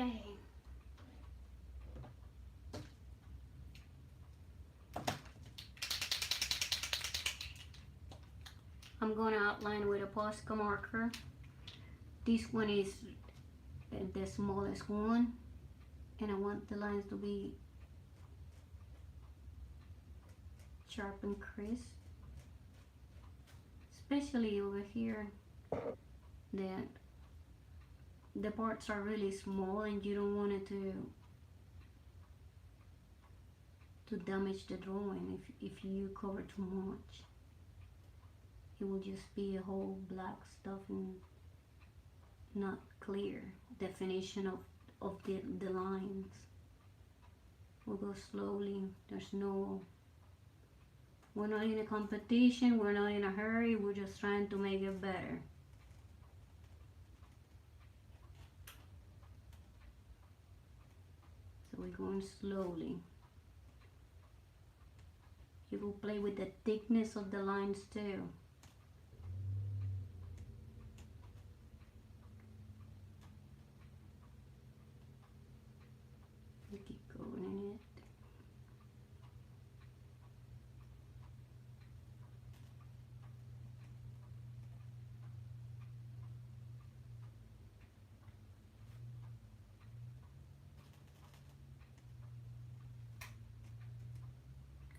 Okay. I'm going to outline with a Posca marker. This one is the smallest one, and I want the lines to be sharp and crisp, especially over here that the parts are really small and you don't want it to damage the drawing. If you cover too much, it will just be a whole black stuff and not clear definition of the lines. We'll go slowly. We're not in a competition, we're not in a hurry, we're just trying to make it better. So we're going slowly. You will play with the thickness of the lines too. You keep going in it.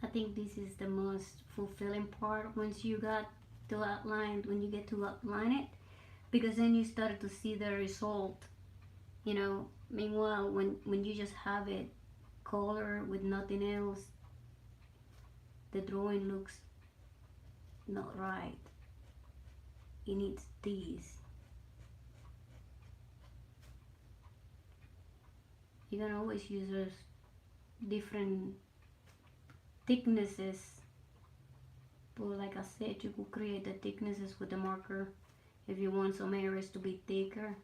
I think this is the most fulfilling part once you got to outline, when you get to outline it, because then you start to see the result, you know. Meanwhile, when you just have it color with nothing else, the drawing looks not right. It needs these. You can always use those different thicknesses, but like I said, you could create the thicknesses with the marker if you want some areas to be thicker.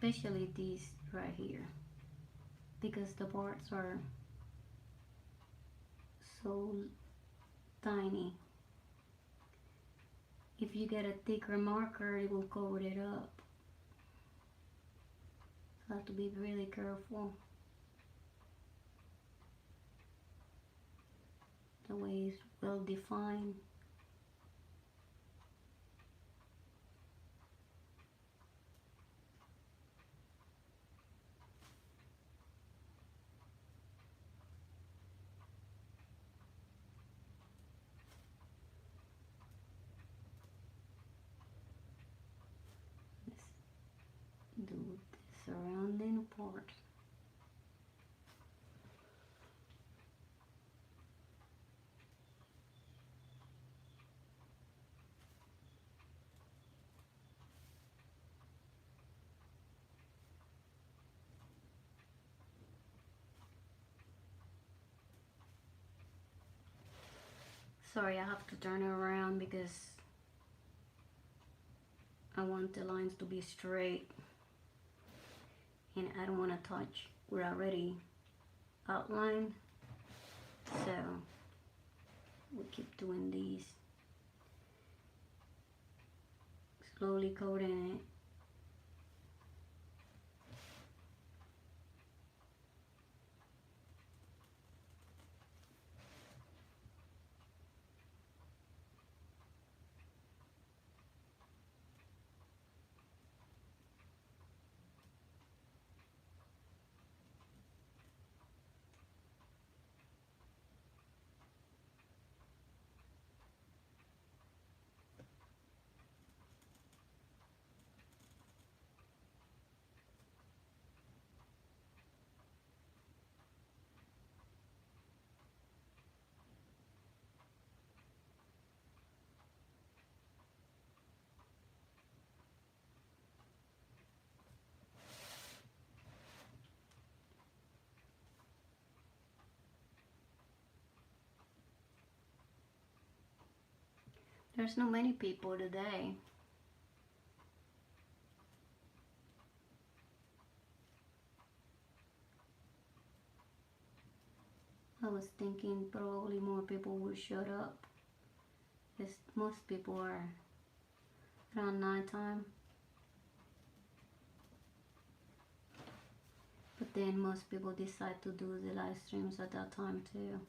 Especially these right here, because the parts are so tiny. If you get a thicker marker, it will cover it up. So have to be really careful. The way it's well defined. Let's do the surrounding part. Sorry, I have to turn it around because I want the lines to be straight, and I don't want to touch. We're already outlined, so we keep doing these, slowly coating it. There's not many people today. I was thinking probably more people will show up. Because most people are around nighttime. But then most people decide to do the live streams at that time too.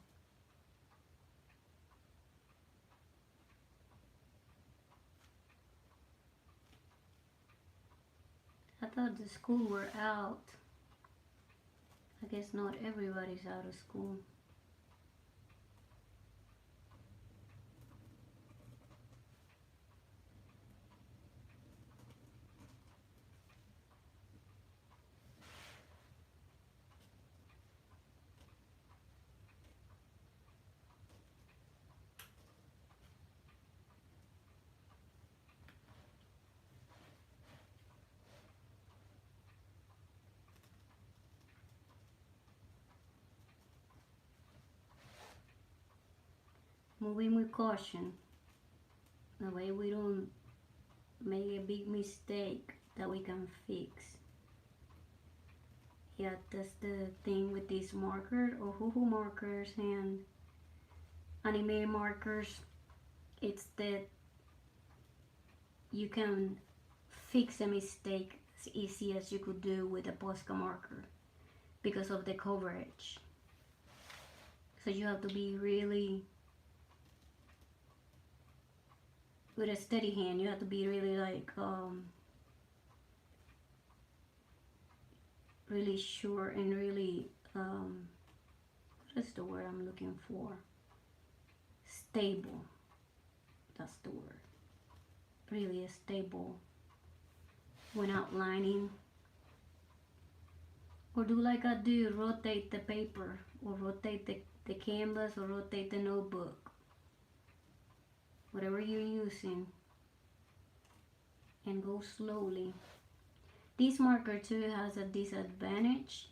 I thought the school were out. I guess not everybody's out of school. Moving with caution. That way we don't make a big mistake that we can fix. Yeah, that's the thing with these markers or hoo-hoo markers and anime markers. It's that you can fix a mistake as easy as you could do with a Posca marker because of the coverage. So you have to be really, with a steady hand, you have to be really like really sure and really what is the word I'm looking for? Stable. That's the word. Really stable when outlining. Or do like I do, rotate the paper or rotate the canvas or rotate the notebook. Whatever you're using. And go slowly. This marker too has a disadvantage.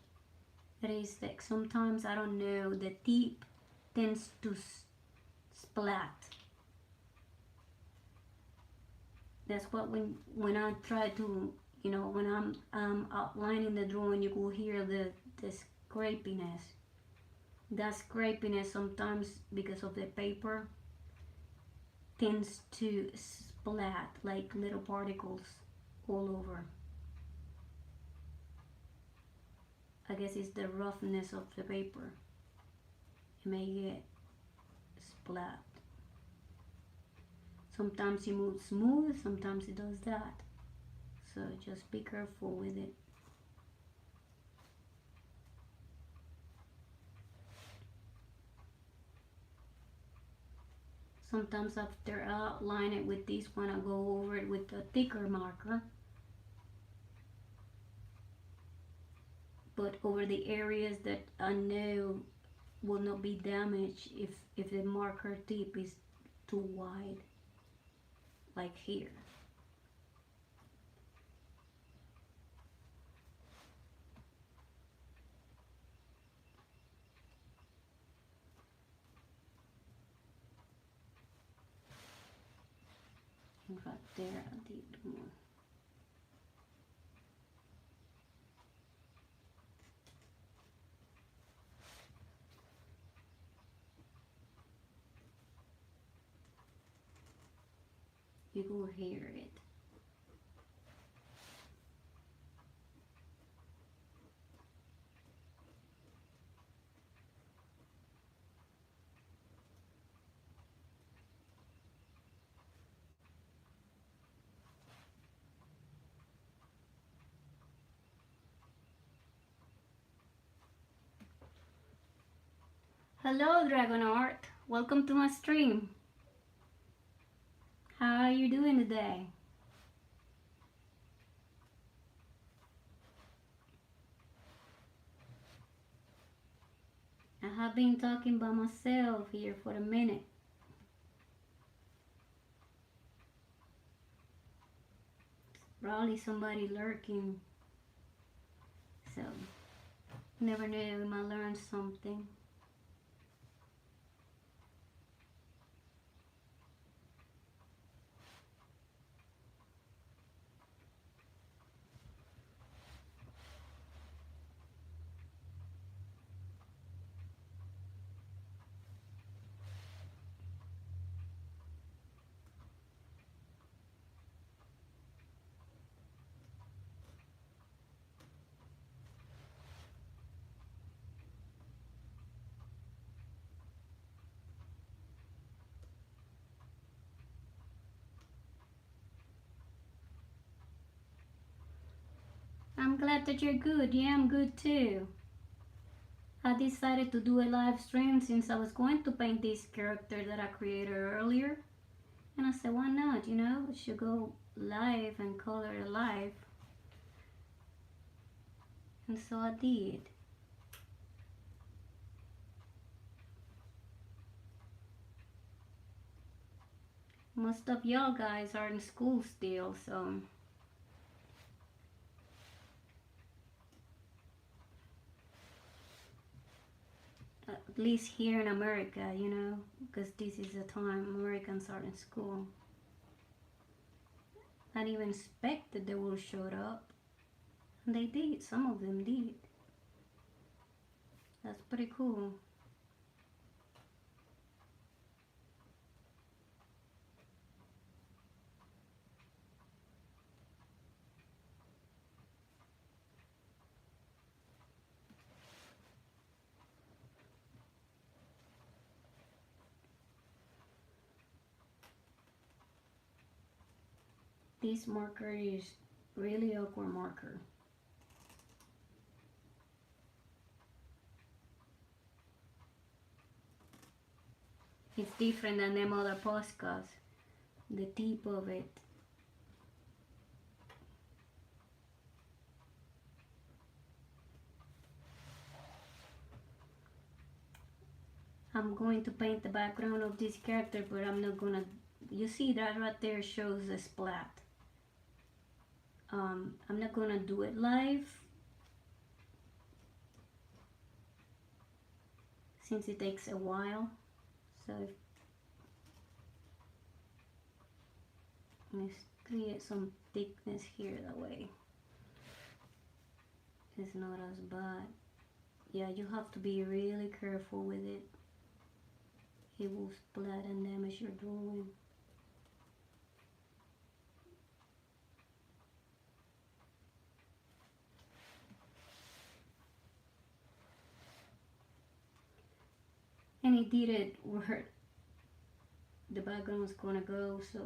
That is that sometimes, I don't know, the tip tends to splat. That's what when I try to, you know, when I'm outlining the drawing, you will hear the scrapiness. That scrapiness sometimes, because of the paper, tends to splat like little particles all over. I guess it's the roughness of the paper. It may get splat. Sometimes it moves smooth, sometimes it does that. So just be careful with it. Sometimes after I outline it with this one, I go over it with a thicker marker. But over the areas that I know will not be damaged if the marker tip is too wide, like here. Right there, I did more. You will hear it. Hello, Dragon Art. Welcome to my stream. How are you doing today? I have been talking by myself here for a minute. Probably somebody lurking. So, never know, we might learn something. I'm glad that you're good. Yeah, I'm good too. I decided to do a live stream since I was going to paint this character that I created earlier. And I said, why not? You know, I should go live and color it live. And so I did. Most of y'all guys are in school still, so at least here in America, you know, because this is the time Americans are in school. I didn't even expect that they would have showed up. And they did, some of them did. That's pretty cool. This marker is really awkward marker. It's different than them other postcards. The tip of it. I'm going to paint the background of this character, but I'm not gonna, you see that right there shows the splat. I'm not gonna do it live since it takes a while. So let's create some thickness here, that way it's not as bad. Yeah, you have to be really careful with it. It will splat and damage your drawing. And it did it where the background was gonna go, so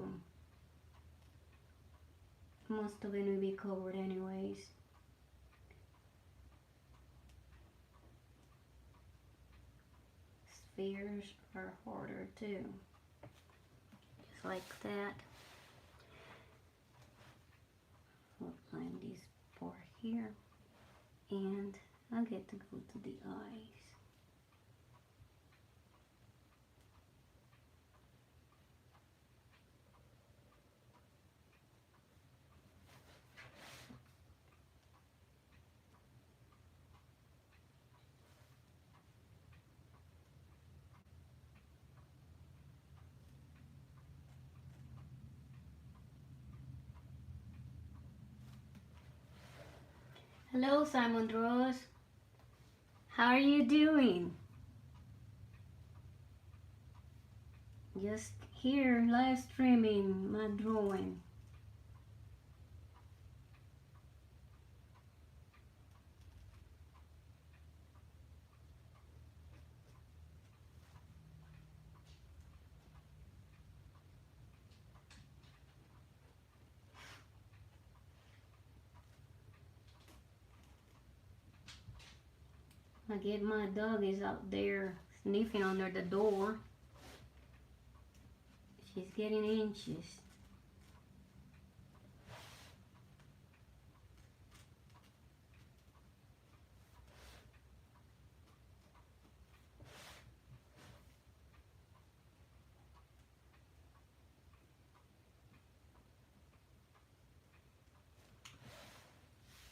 most of it will be covered anyways. Spheres are harder too. Just like that. Outline this part here. And I'll get to go to the eyes. Hello, Simon Rose. How are you doing? Just here, live streaming my drawing. I get my dog is out there sniffing under the door. She's getting anxious.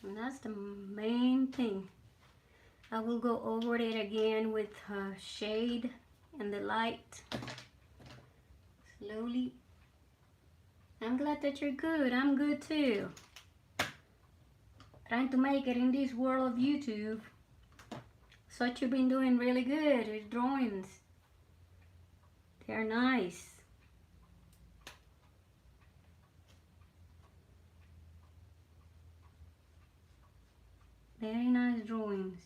And that's the main thing. I will go over it again with shade and the light. Slowly. I'm glad that you're good. I'm good too. Trying to make it in this world of YouTube. So you've been doing really good with drawings. They're nice. Very nice drawings.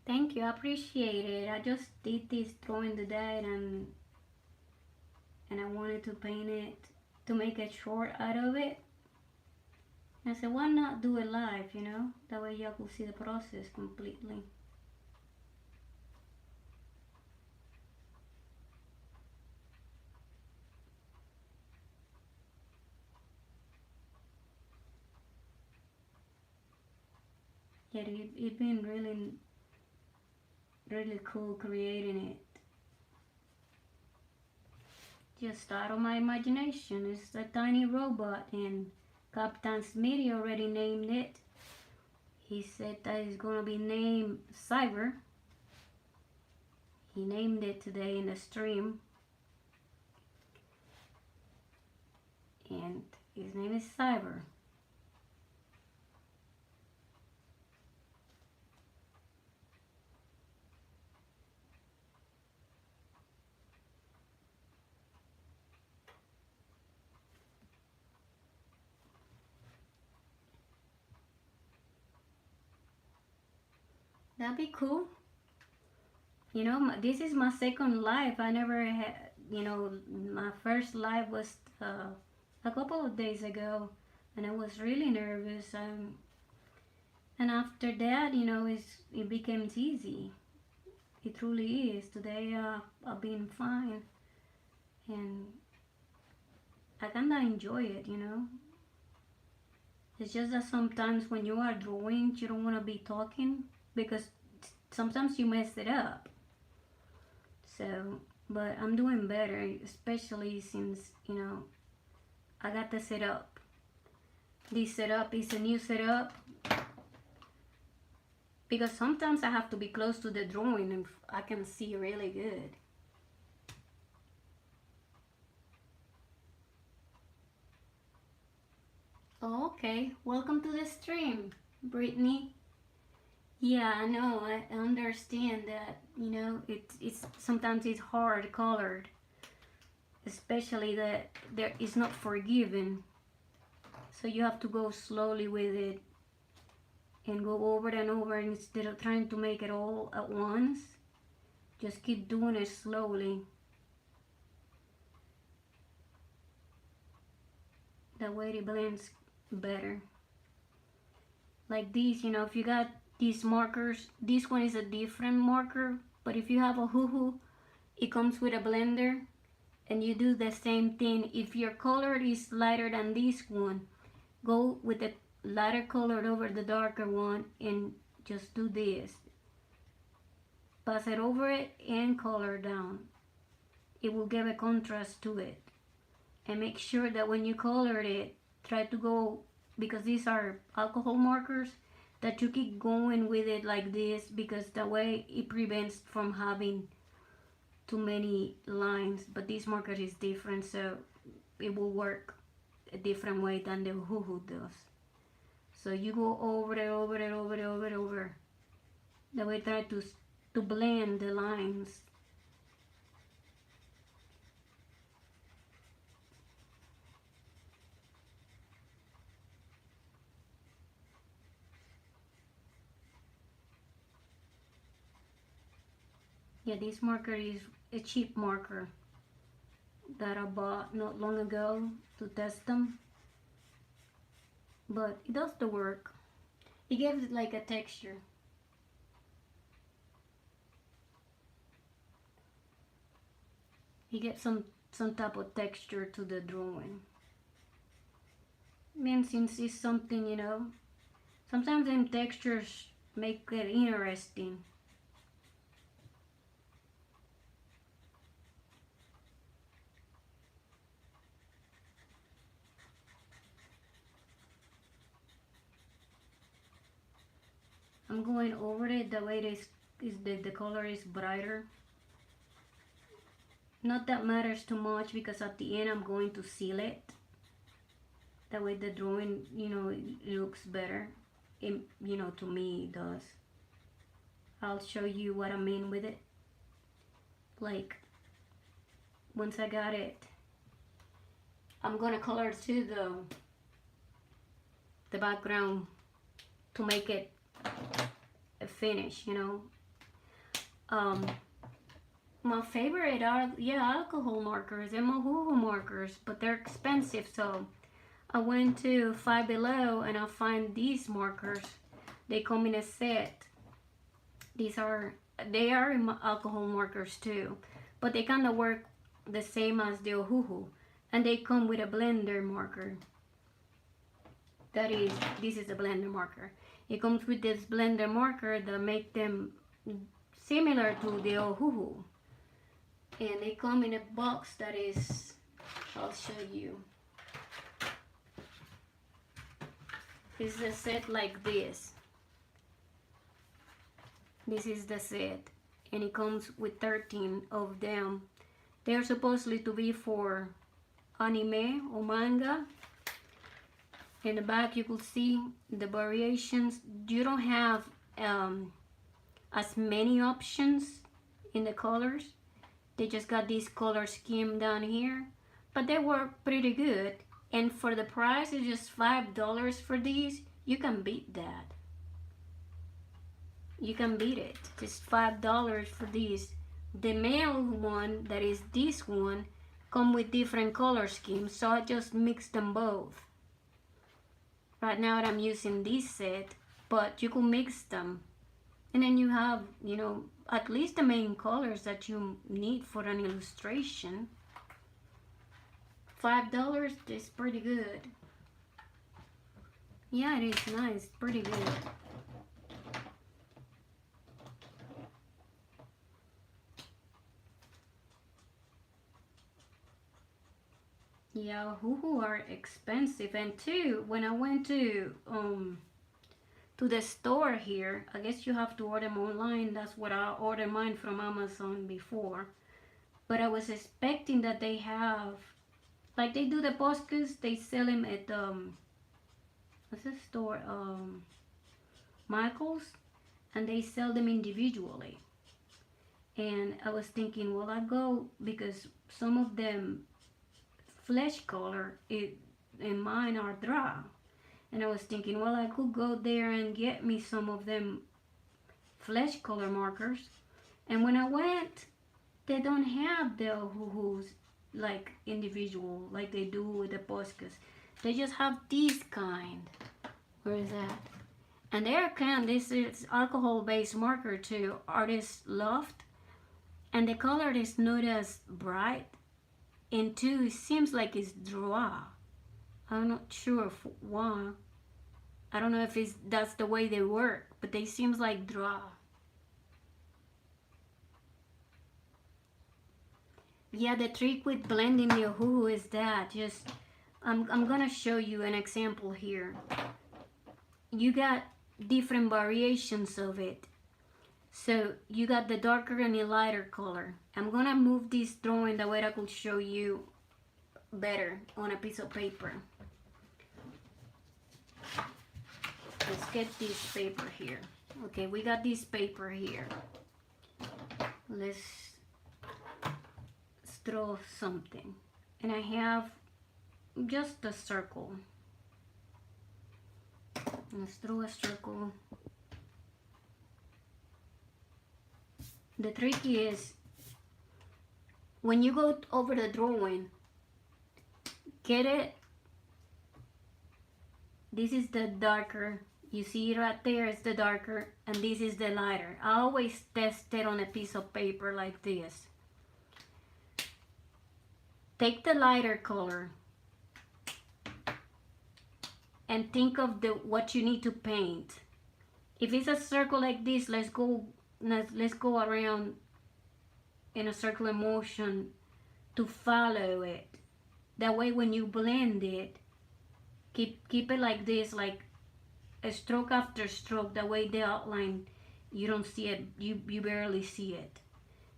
Thank you, I appreciate it. I just did this drawing today and I wanted to paint it to make a short out of it. And I said, why not do it live, you know? That way y'all will see the process completely. Yeah, it been really cool creating it. Just out of my imagination. It's a tiny robot, and Captain Smitty already named it. He said that it's gonna be named Cyber. He named it today in the stream. And his name is Cyber. That'd be cool. You know, this is my second live. I never had, you know, my first live was a couple of days ago, and I was really nervous. And after that, you know, it became easy. It truly is. Today, I've been fine, and I kinda enjoy it. You know, it's just that sometimes when you are drawing, you don't want to be talking because sometimes you mess it up. So, but I'm doing better, especially since, you know, I got the setup. This setup is a new setup because sometimes I have to be close to the drawing and I can see really good. Oh, okay, welcome to the stream, Brittany. Yeah, I know. I understand that. You know, it's sometimes it's hard colored, especially that there is not forgiven. So you have to go slowly with it and go over it and over instead of trying to make it all at once. Just keep doing it slowly. That way it blends better. Like these, you know, if you got these markers, this one is a different marker, but if you have a hoo-hoo, it comes with a blender, and you do the same thing. If your color is lighter than this one, go with the lighter color over the darker one and just do this. Pass it over it and color down. It will give a contrast to it. And make sure that when you color it, try to go, because these are alcohol markers, that you keep going with it like this, because that way it prevents from having too many lines. But this marker is different, so it will work a different way than the hoo-hoo does. So you go over it, over it, over it, over it, over. That way try to blend the lines. Yeah, this marker is a cheap marker that I bought not long ago to test them, but it does the work. It gives it like a texture. You get some type of texture to the drawing. And since it's something, you know, sometimes them textures make it interesting. I'm going over it the way it is the color is brighter. Not that matters too much because at the end I'm going to seal it. That way the drawing, you know, it looks better. It, you know, to me it does. I'll show you what I mean with it. Like, once I got it, I'm gonna color to the background to make it a finish, you know. My favorite are, yeah, alcohol markers and Mohuhu markers, but they're expensive, so I went to Five Below and I find these markers. They come in a set. They are alcohol markers too, but they kind of work the same as the Ohuhu, and they come with a blender marker. This is a blender marker. It comes with this blender marker that make them similar to the Ohuhu. And they come in a box that is, I'll show you. It's a set like this. This is the set. And it comes with 13 of them. They're supposedly to be for anime or manga. In the back you could see the variations. You don't have as many options in the colors. They just got this color scheme down here, but they work pretty good. And for the price, it's just $5 for these. You can beat that. You can beat it. Just $5 for these. The male one, that is this one, come with different color schemes, so I just mixed them both. Right now I'm using this set, but you can mix them. And then you have, you know, at least the main colors that you need for an illustration. $5 is pretty good. Yeah, it is nice, pretty good. Yeah, Huhu are expensive, and too, when I went to the store here, I guess you have to order them online. That's what I ordered mine from Amazon before. But I was expecting that they have, like they do the Poscas, they sell them at what's the store? Michael's, and they sell them individually. And I was thinking, well, I go, because some of them flesh color and mine are dry. And I was thinking, well, I could go there and get me some of them flesh color markers. And when I went, they don't have the Ohuhus like individual, like they do with the Poscas. They just have these kind. Where is that? And there this is alcohol-based marker to Artist Loft. And the color is not as bright. And two, it seems like it's dry. I'm not sure why. I don't know if that's the way they work, but they seems like dry. Yeah, the trick with blending the Ohuhu is that just I'm gonna show you an example here. You got different variations of it. So you got the darker and the lighter color. I'm gonna move this drawing the way I could show you better on a piece of paper. Let's get this paper here. Okay, we got this paper here. Let's draw something. And I have just a circle. Let's draw a circle. The trick is, when you go over the drawing, get it. This is the darker. You see right there, it's the darker, and this is the lighter. I always test it on a piece of paper like this. Take the lighter color and think of what you need to paint. If it's a circle like this, let's go around in a circular motion to follow it. That way when you blend it, keep it like this, like a stroke after stroke. That way the outline, you don't see it, you barely see it.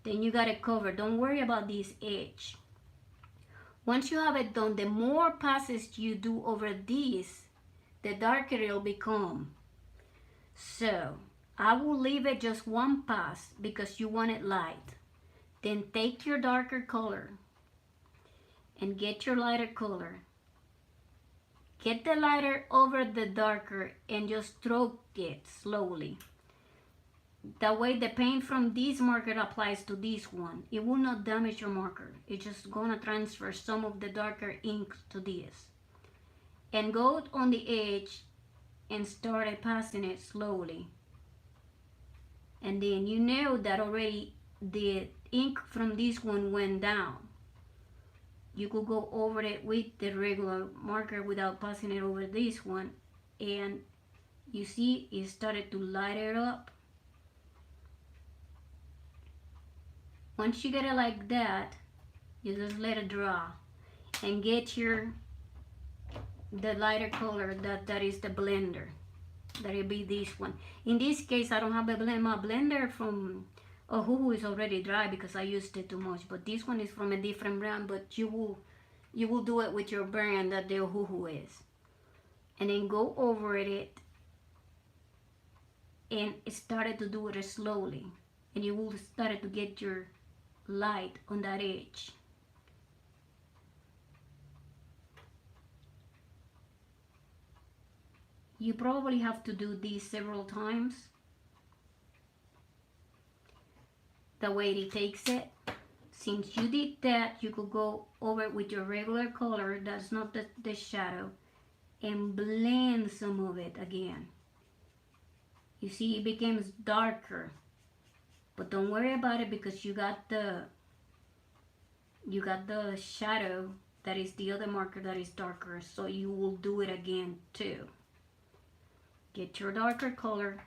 Then you got it covered. Don't worry about this edge. Once you have it done, the more passes you do over this, the darker it'll become. So I will leave it just one pass because you want it light. Then take your darker color and get your lighter color. Get the lighter over the darker and just stroke it slowly. That way the paint from this marker applies to this one. It will not damage your marker. It's just gonna transfer some of the darker ink to this. And go on the edge and start passing it slowly. And then you know that already the ink from this one went down. You could go over it with the regular marker without passing it over this one, and you see it started to light it up. Once you get it like that, you just let it dry and get the lighter color that is the blender. That'll be this one. In this case, I don't have a blend. My blender from Ohuhu is already dry because I used it too much. But this one is from a different brand. But you will do it with your brand that the Ohuhu is. And then go over it and started to do it slowly. And you will start to get your light on that edge. You probably have to do this several times. The way it takes it. Since you did that, you could go over with your regular color, that's not the shadow, and blend some of it again. You see, it becomes darker. But don't worry about it because you got the shadow that is the other marker that is darker, so you will do it again too. Get your darker color,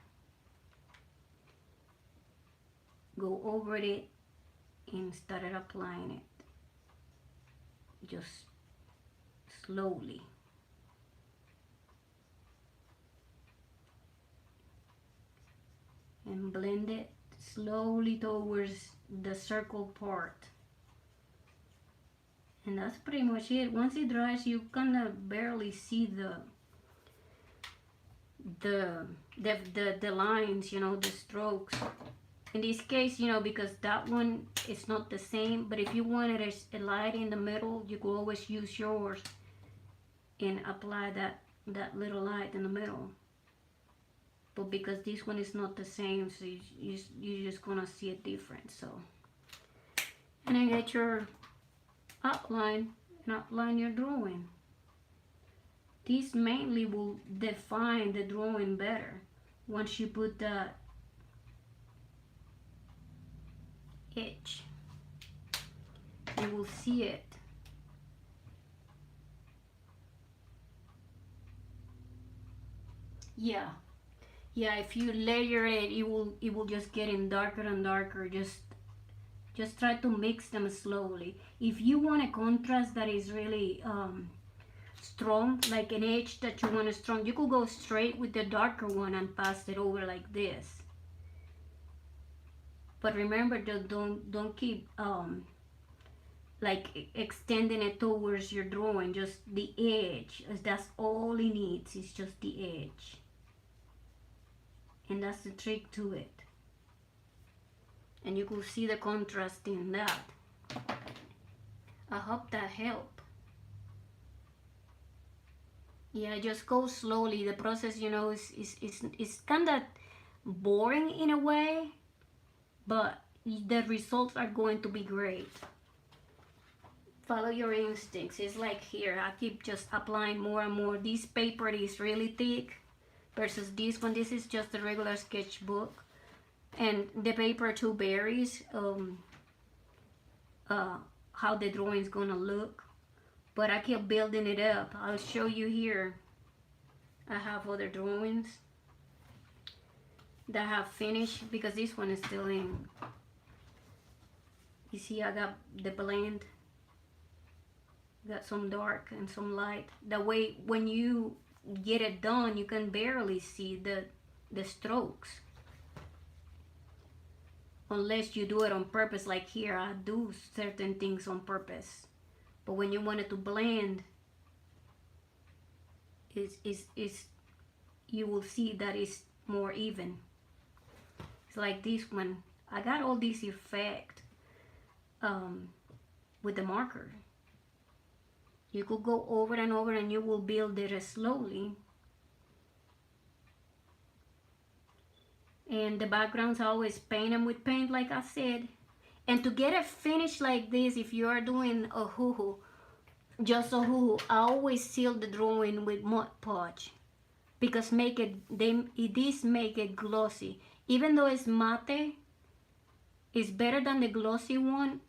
go over it and start applying it just slowly. And blend it slowly towards the circle part. And that's pretty much it. Once it dries, you kind of barely see the lines, you know, the strokes. In this case, you know, because that one is not the same, but if you wanted a light in the middle, you could always use yours and apply that little light in the middle. But because this one is not the same, so you're just gonna see a difference. So, and then get your outline and outline your drawing. This mainly will define the drawing better once you put that edge. You will see it. Yeah, if you layer it, it will just get in darker and darker. Just try to mix them slowly. If you want a contrast that is really strong, like an edge that you want strong, you could go straight with the darker one and pass it over like this. But remember, don't keep like extending it towards your drawing. Just the edge. That's all it needs. It's just the edge. And that's the trick to it. And you could see the contrast in that. I hope that helped. Yeah, just go slowly. The process, you know, is kind of boring in a way, but the results are going to be great. Follow your instincts. It's like here, I keep just applying more and more. This paper is really thick versus this one. This is just a regular sketchbook, and the paper too varies how the drawing is gonna look. But I keep building it up. I'll show you here. I have other drawings that I have finished because this one is still in. You see, I got the blend. Got some dark and some light. That way, when you get it done, you can barely see the strokes. Unless you do it on purpose, like here, I do certain things on purpose. But when you want it to blend, you will see that it's more even. It's like this one. I got all this effect with the marker. You could go over and over and you will build it slowly. And the backgrounds, I always paint them with paint, like I said. And to get a finish like this, if you are doing a hoo-hoo, just a hoo-hoo, I always seal the drawing with Mod Podge, because it is make it glossy. Even though it's matte, it's better than the glossy one,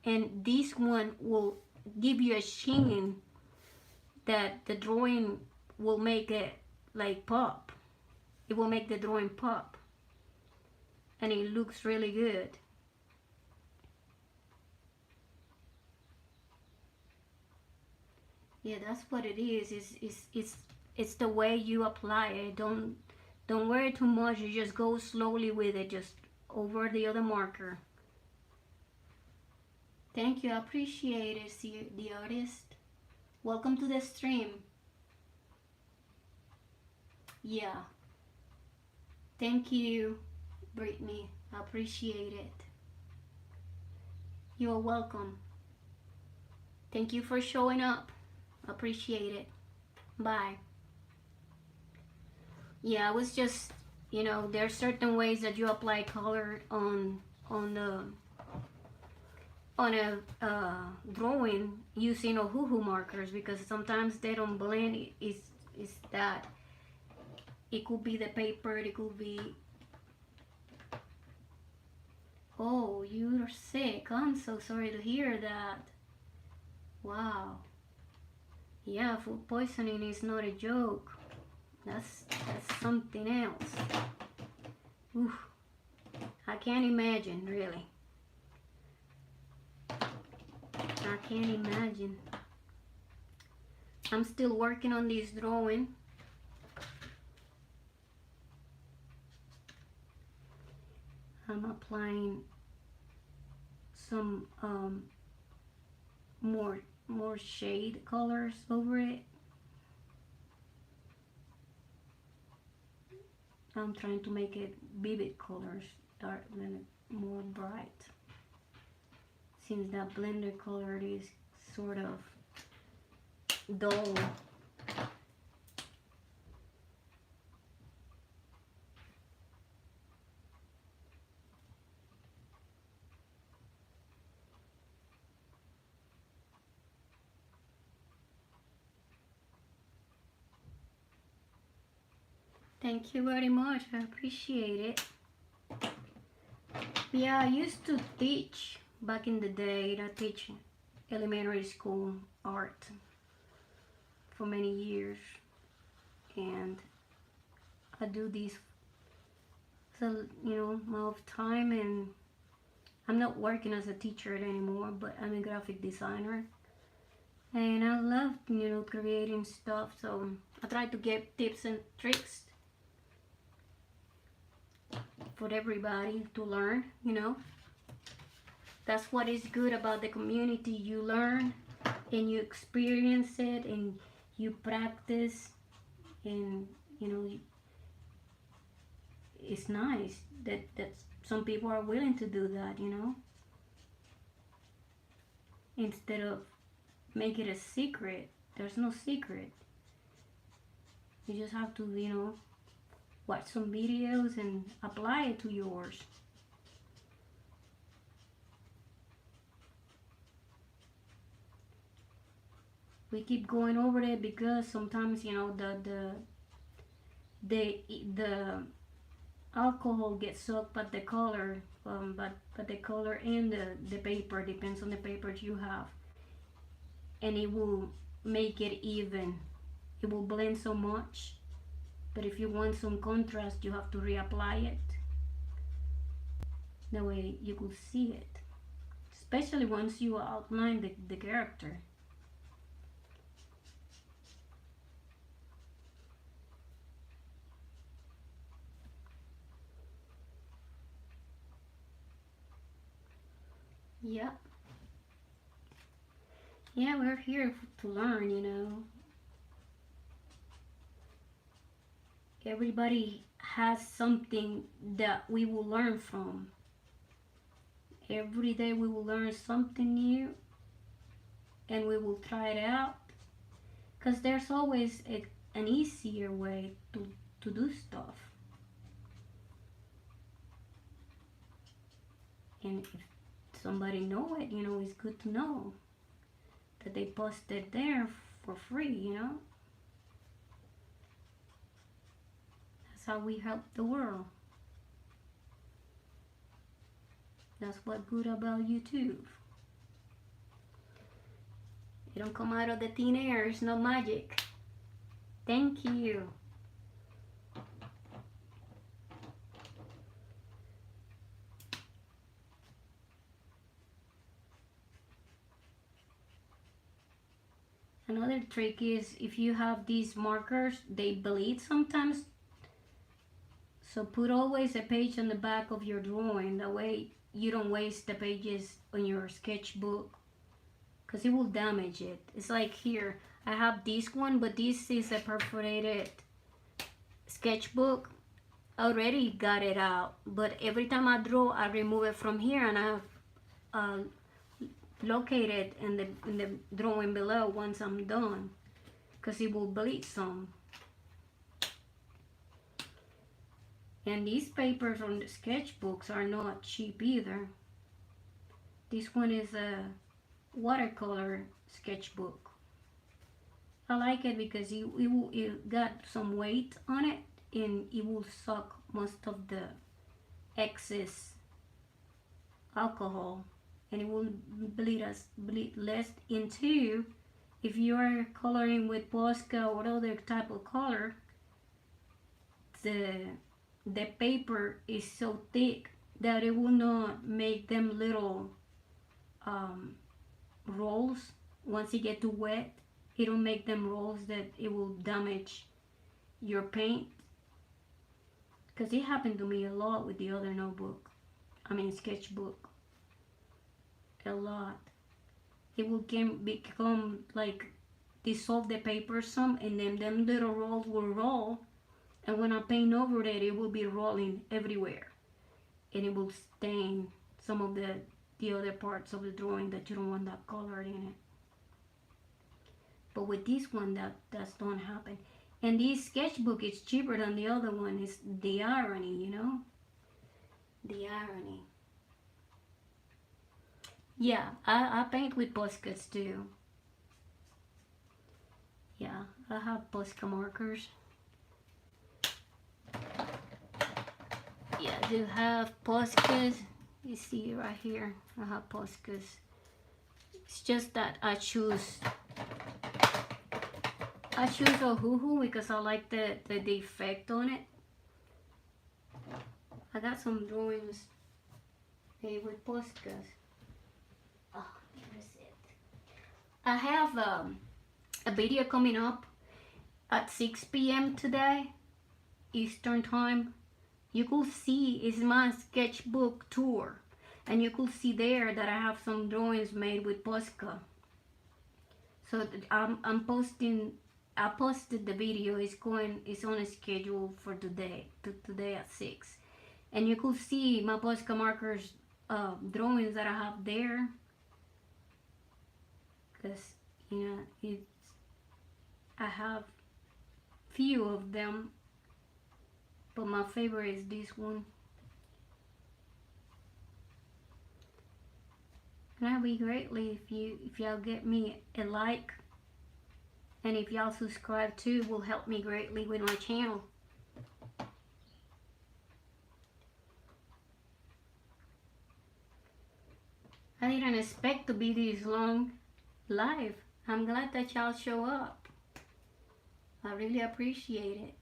and this one will give you a sheen that the drawing will make it like pop. It will make the drawing pop, and it looks really good. Yeah, that's what it is. It's the way you apply it. Don't worry too much. You just go slowly with it, just over the other marker. Thank you. I appreciate it. See the artist. Welcome to the stream. Yeah. Thank you, Brittany. I appreciate it. You're welcome. Thank you for showing up. Appreciate it. Bye. Yeah, I was just, there are certain ways that you apply color on a drawing using a hoo-hoo markers, because sometimes they don't blend. Is that it could be the paper, it could be. Oh, you're sick. I'm so sorry to hear that. Wow. Yeah, food poisoning is not a joke. That's something else. Oof. I can't imagine, really. I can't imagine. I'm still working on this drawing. I'm applying some more shade colors over it. I'm trying to make it vivid colors, dark and more bright, since that blender color is sort of dull. Thank you very much. I appreciate it. Yeah, I used to teach back in the day. I teach elementary school art for many years, and I do this amount of time, and I'm not working as a teacher anymore, but I'm a graphic designer, and I love creating stuff. So I try to get tips and tricks for everybody to learn. That's what is good about the community. You learn and you experience it and you practice, and it's nice that some people are willing to do that, instead of make it a secret. There's no secret. You just have to watch some videos and apply it to yours. We keep going over it because sometimes the alcohol gets soaked by the color, but the color and the paper depends on the papers you have, and it will make it even. It will blend so much. But if you want some contrast, you have to reapply it. That way you could see it. Especially once you outline the character. Yep. Yeah, we're here to learn. Everybody has something that we will learn from. Every day we will learn something new, and we will try it out, because there's always an easier way to do stuff. And if somebody know it, you know, it's good to know that they posted there for free, you know. That's how we help the world. That's what good about YouTube. It don't come out of the thin air. It's no magic. Thank you. Another trick is if you have these markers, they bleed sometimes. So put always a page on the back of your drawing. That way you don't waste the pages on your sketchbook, because it will damage it. It's like here, I have this one, but this is a perforated sketchbook. I already got it out, but every time I draw, I remove it from here, and I have located in the drawing below once I'm done, because it will bleed some. And these papers on the sketchbooks are not cheap either. This one is a watercolor sketchbook. I like it because it got some weight on it, and it will suck most of the excess alcohol, and it will bleed less into. If you are coloring with Posca or other type of color, the paper is so thick that it will not make them little rolls. Once it get too wet, it will make them rolls that it will damage your paint. Because it happened to me a lot with the other sketchbook. A lot. It will become like dissolve the paper some, and then them little rolls will roll, and when I paint over it, it will be rolling everywhere, and it will stain some of the other parts of the drawing that you don't want that color in it. But with this one, that don't happen. And this sketchbook is cheaper than the other one. It's the irony, you know? The irony. Yeah, I paint with Poscas too. Yeah, I have Posca markers. Yeah, I do have Poscas. You see right here, I have Poscas. It's just that I choose Ohuhu because I like the effect on it. I got some drawings made with Poscas. Oh, there's it. I have a video coming up at 6 p.m. today, Eastern time. You could see it's my sketchbook tour, and you could see there that I have some drawings made with Posca. So I'm posting. I posted the video. It's on a schedule for today at 6, and you could see my Posca markers drawings that I have there. Because you know I have few of them, but my favorite is this one. And I'd be greatly if y'all get me a like, and if y'all subscribe too, will help me greatly with my channel. I didn't expect to be this long live. I'm glad that y'all show up. I really appreciate it.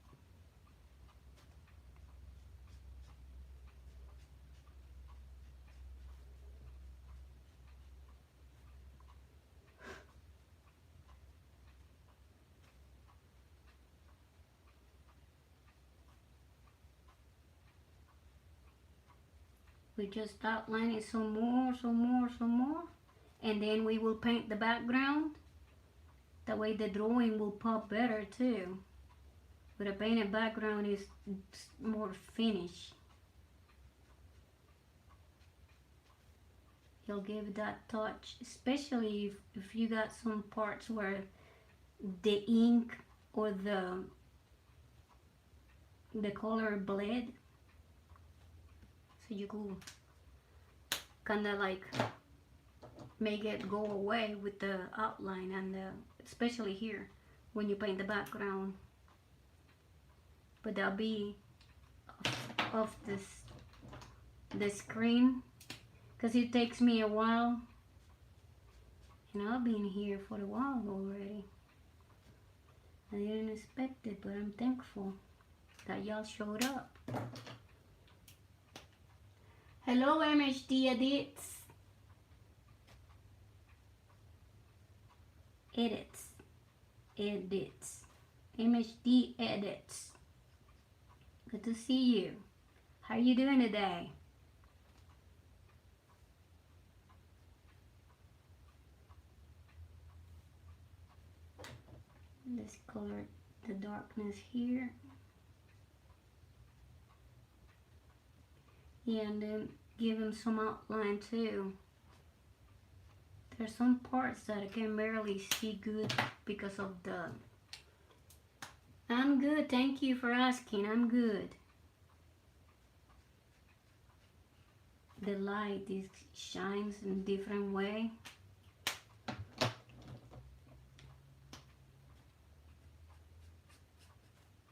We just outline it some more, and then we will paint the background. That way the drawing will pop better too. With a painted background is more finished. You'll give that touch, especially if you got some parts where the ink or the color bled. So you could kind of like make it go away with the outline and especially here when you paint the background. But that'll be off the screen because it takes me a while, and I've been here for a while already. I didn't expect it, but I'm thankful that y'all showed up. Hello, MHD Edits. Edits. MHD Edits. Good to see you. How you doing today? Let's color the darkness here. Yeah, and then give him some outline too. There's some parts that I can barely see good because of the... I'm good, thank you for asking, I'm good. The light shines in a different way.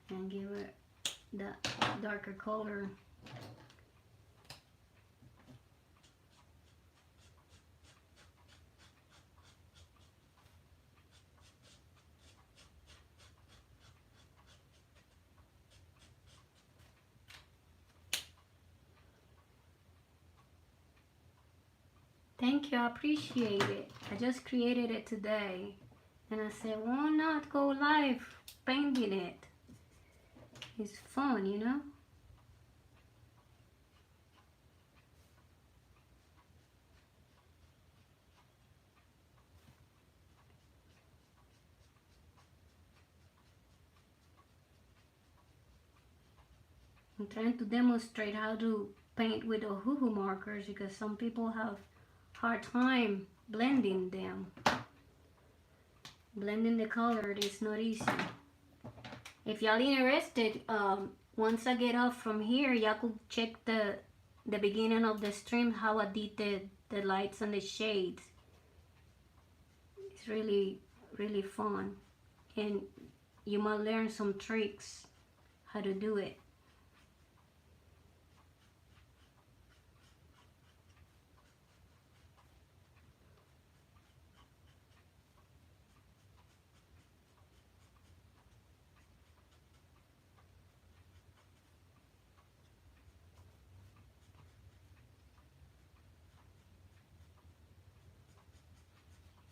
And give it that darker color. Thank you, I appreciate it. I just created it today. And I said, why not go live painting it? It's fun, you know? I'm trying to demonstrate how to paint with the hoo-hoo markers because some people have hard time blending them. Blending the color is not easy. If y'all interested, once I get off from here, y'all could check the beginning of the stream, how I did the lights and the shades. It's really, really fun. And you might learn some tricks how to do it.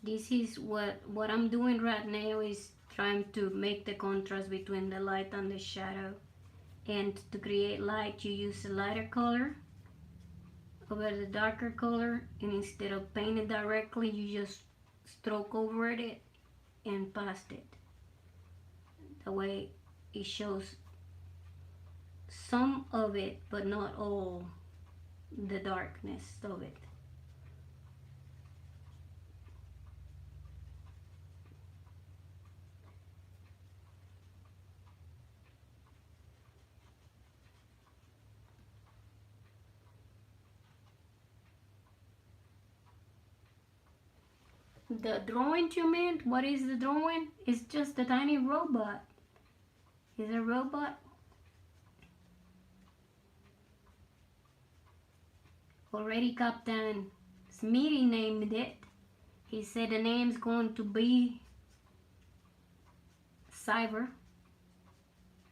This is what I'm doing right now, is trying to make the contrast between the light and the shadow. And to create light, you use a lighter color over the darker color, and instead of painting directly, you just stroke over it and past it. That way it shows some of it, but not all the darkness of it. The drawing you meant? What is the drawing? It's just a tiny robot. Is a robot? Already Captain Smitty named it. He said the name's going to be Cyber.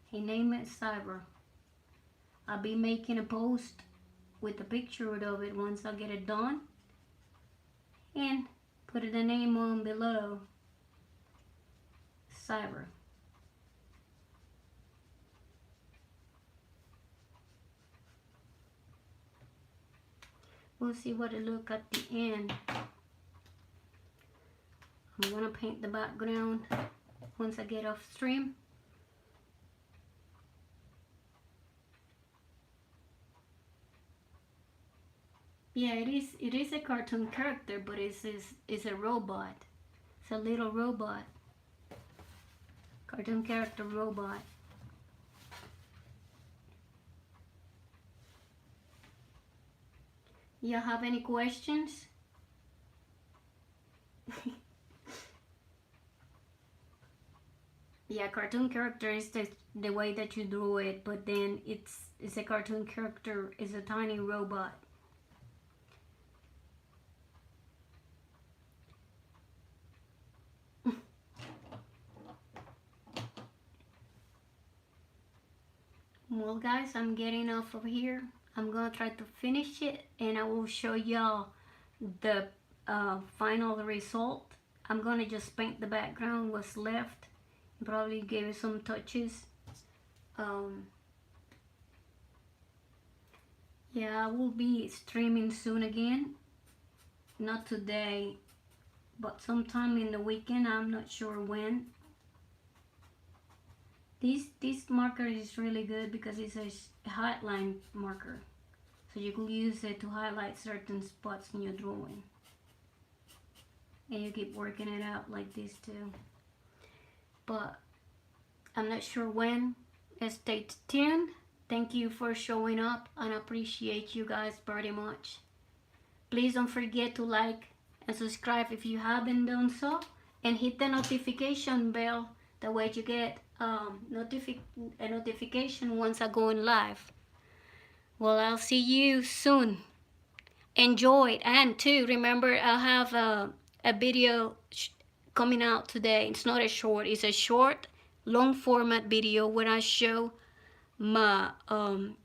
He named it Cyber. I'll be making a post with a picture of it once I get it done. And put the name on below. Cyber. We'll see what it look at the end. I'm gonna paint the background once I get off stream. Yeah, it is a cartoon character, but it's a robot. It's a little robot. Cartoon character robot. You have any questions? Yeah, cartoon character is the way that you drew it, but then it's a cartoon character, is a tiny robot. Well guys, I'm getting off of here. I'm gonna try to finish it and I will show y'all the final result. I'm gonna just paint the background, what's left, and probably give it some touches. Yeah, I will be streaming soon again. Not today, but sometime in the weekend. I'm not sure when. This marker is really good because it's a highline marker, so you can use it to highlight certain spots in your drawing, and you keep working it out like this too. But I'm not sure when. Stay tuned. Thank you for showing up and appreciate you guys very much. Please don't forget to like and subscribe if you haven't done so, and hit the notification bell. That way you get a notification once I go in live. Well, I'll see you soon. Enjoy it. And too, remember I'll have a video coming out today. It's not a short, it's a short, long format video where I show my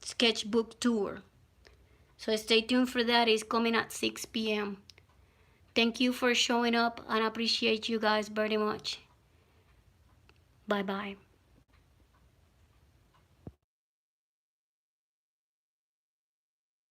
sketchbook tour. So stay tuned for that. It's coming at 6 p.m. Thank you for showing up and I appreciate you guys very much. Bye bye.